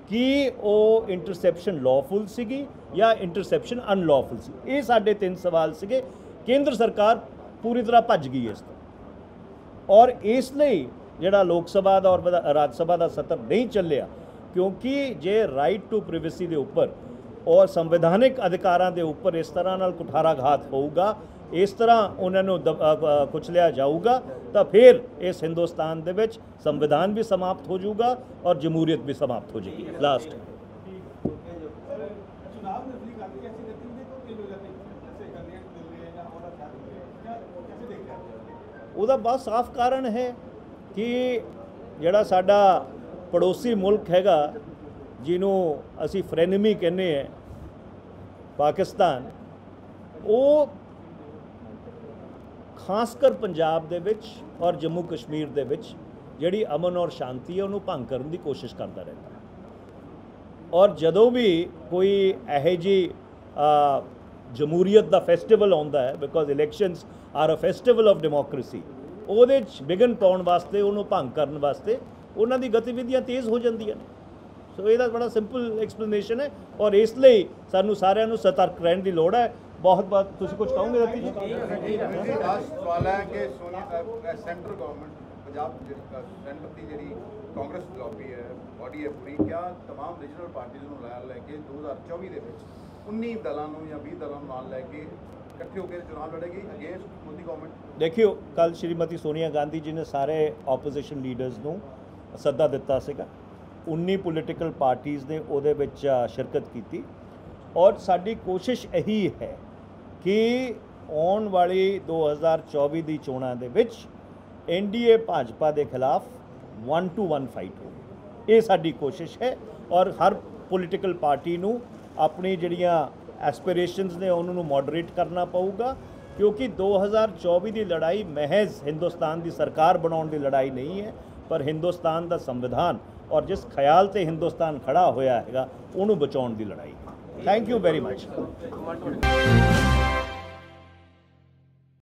ਕਿ ਉਹ ਇੰਟਰਸੈਪਸ਼ਨ ਲਾਫੁਲ ਸੀਗੀ ਜਾਂ ਇੰਟਰਸੈਪਸ਼ਨ ਅਨਲਾਫੁਲ ਸੀ ਇਹ ਸਾਡੇ 3 ਸਵਾਲ ਸੀਗੇ ਕੇਂਦਰ ਸਰਕਾਰ ਪੂਰੀ ਤਰ੍ਹਾਂ ਭੱਜ ਗਈ ਇਸ ਤੋਂ ਔਰ ਇਸ ਲਈ ਜਿਹੜਾ ਲੋਕ ਸਭਾ ਦਾ ਔਰ ਰਾਜ ਸਭਾ ਦਾ ਸਤਰ ਨਹੀਂ ਚੱਲਿਆ ਕਿਉਂਕਿ ਜੇ ਰਾਈਟ ਟੂ ਪ੍ਰਾਈਵੇਸੀ ਦੇ ਉੱਪਰ ਔਰ ਸੰਵਿਧਾਨਿਕ ਅਧਿਕਾਰਾਂ ਦੇ ਉੱਪਰ ਇਸ ਤਰ੍ਹਾਂ ਨਾਲ ਕੁਠਾਰਾਘਾਤ ਹੋਊਗਾ ਇਸ ਤਰ੍ਹਾਂ ਉਹਨਾਂ ਨੂੰ ਕੁਚਲਿਆ ਜਾਊਗਾ ਤਾਂ ਫਿਰ ਇਸ ਹਿੰਦੁਸਤਾਨ ਦੇ ਵਿੱਚ ਸੰਵਿਧਾਨ ਵੀ ਸਮਾਪਤ ਹੋ ਜਾਊਗਾ ਔਰ ਜਮਹੂਰੀਅਤ ਵੀ ਸਮਾਪਤ ਹੋ ਜਾਏਗੀ ਲਾਸਟ ਉਹਦਾ ਬਹੁਤ ਸਾਫ਼ ਕਾਰਨ ਹੈ ਕਿ ਜਿਹੜਾ ਸਾਡਾ ਪੜੋਸੀ ਮੁਲਕ ਹੈਗਾ ਜਿਹਨੂੰ ਅਸੀਂ ਫਰੈਨਮੀ ਕਹਿੰਦੇ ਹਾਂ ਪਾਕਿਸਤਾਨ ਉਹ ਖਾਸ ਕਰ ਪੰਜਾਬ ਦੇ ਵਿੱਚ ਔਰ ਜੰਮੂ ਕਸ਼ਮੀਰ ਦੇ ਵਿੱਚ ਜਿਹੜੀ ਅਮਨ ਔਰ ਸ਼ਾਂਤੀ ਹੈ ਉਹਨੂੰ ਭੰਗ ਕਰਨ ਦੀ ਕੋਸ਼ਿਸ਼ ਕਰਦਾ ਰਹਿੰਦਾ ਔਰ ਜਦੋਂ ਵੀ ਕੋਈ ਇਹੋ ਜਿਹੀ ਜਮਹੂਰੀਅਤ ਦਾ ਫੈਸਟੀਵਲ ਆਉਂਦਾ ਹੈ because elections are a festival of democracy ਉਹਦੇ 'ਚ ਵਿਘਨ ਪਾਉਣ ਵਾਸਤੇ ਉਹਨੂੰ ਭੰਗ ਕਰਨ ਵਾਸਤੇ ਉਹਨਾਂ ਦੀ ਗਤੀਵਿਧੀਆਂ ਤੇਜ਼ ਹੋ ਜਾਂਦੀਆਂ ਨੇ ਸੋ ਇਹਦਾ ਬੜਾ ਸਿੰਪਲ ਐਕਸਪਲੇਨੇਸ਼ਨ ਹੈ ਔਰ ਇਸ ਲਈ ਸਾਨੂੰ ਸਾਰਿਆਂ ਨੂੰ ਸਤਰਕ ਰਹਿਣ ਦੀ ਲੋੜ ਹੈ ਬਹੁਤ ਤੁਸੀਂ ਕੁਝ ਕਹੋਗੇ ਰੱਤੀ ਜੀ ਲਾਸਟ ਸਵਾਲ ਹੈ ਕਿ ਸੈਂਟਰ ਗਵਰਨਮੈਂਟ ਪੰਜਾਬ ਸੈਂਟਰ ਦੀ ਜਿਹੜੀ ਕਾਂਗਰਸ ਲੌਬੀ ਹੈ ਬਾਡੀ ਹੈ ਪੂਰੀ ਕਿਆ तमाम ਰੀਜਨਲ ਪਾਰਟੀਆਂ ਨੂੰ ਨਾਲ ਲੈ ਕੇ 2024 ਦੇ ਵਿੱਚ 19 ਦਲਾਂ ਨੂੰ ਜਾਂ 20 ਦਲਾਂ ਨੂੰ ਨਾਲ ਲੈ ਕੇ ਇਕੱਠੇ ਹੋ ਕੇ ਚੁਣਾਵ ਲੜੇਗੀ ਅਗੇਂਸਟ ਮੋਦੀ ਗਵਰਨਮੈਂਟ ਦੇਖਿਓ ਕੱਲ ਸ਼੍ਰੀਮਤੀ ਸੋਨੀਆ ਗਾਂਧੀ ਜੀ ਨੇ ਸਾਰੇ ਆਪੋਜੀਸ਼ਨ ਲੀਡਰਸ ਨੂੰ ਸੱਦਾ ਦਿੱਤਾ ਸੀਗਾ 19 ਪੋਲੀਟੀਕਲ ਪਾਰਟੀਆਂ ਨੇ ਉਹਦੇ ਵਿੱਚ ਸ਼ਿਰਕਤ ਕੀਤੀ और साडी कोशिश यही है कि आने वाली 2024 की चोणां दे विच NDA भाजपा के खिलाफ 1-to-1 फाइट हो, ये साडी कोशिश है। और हर पोलिटिकल पार्टी नूं अपनी जिहड़ियां एस्पिरेशनस ने उन्होंने मॉडरेट करना पऊगा, क्योंकि 2024 की लड़ाई महज हिंदुस्तान की सरकार बनाने की लड़ाई नहीं है, पर हिंदुस्तान का संविधान और जिस ख्याल से हिंदुस्तान खड़ा होया हैगा उन्होंने बचाने की लड़ाई है। Thank you very much.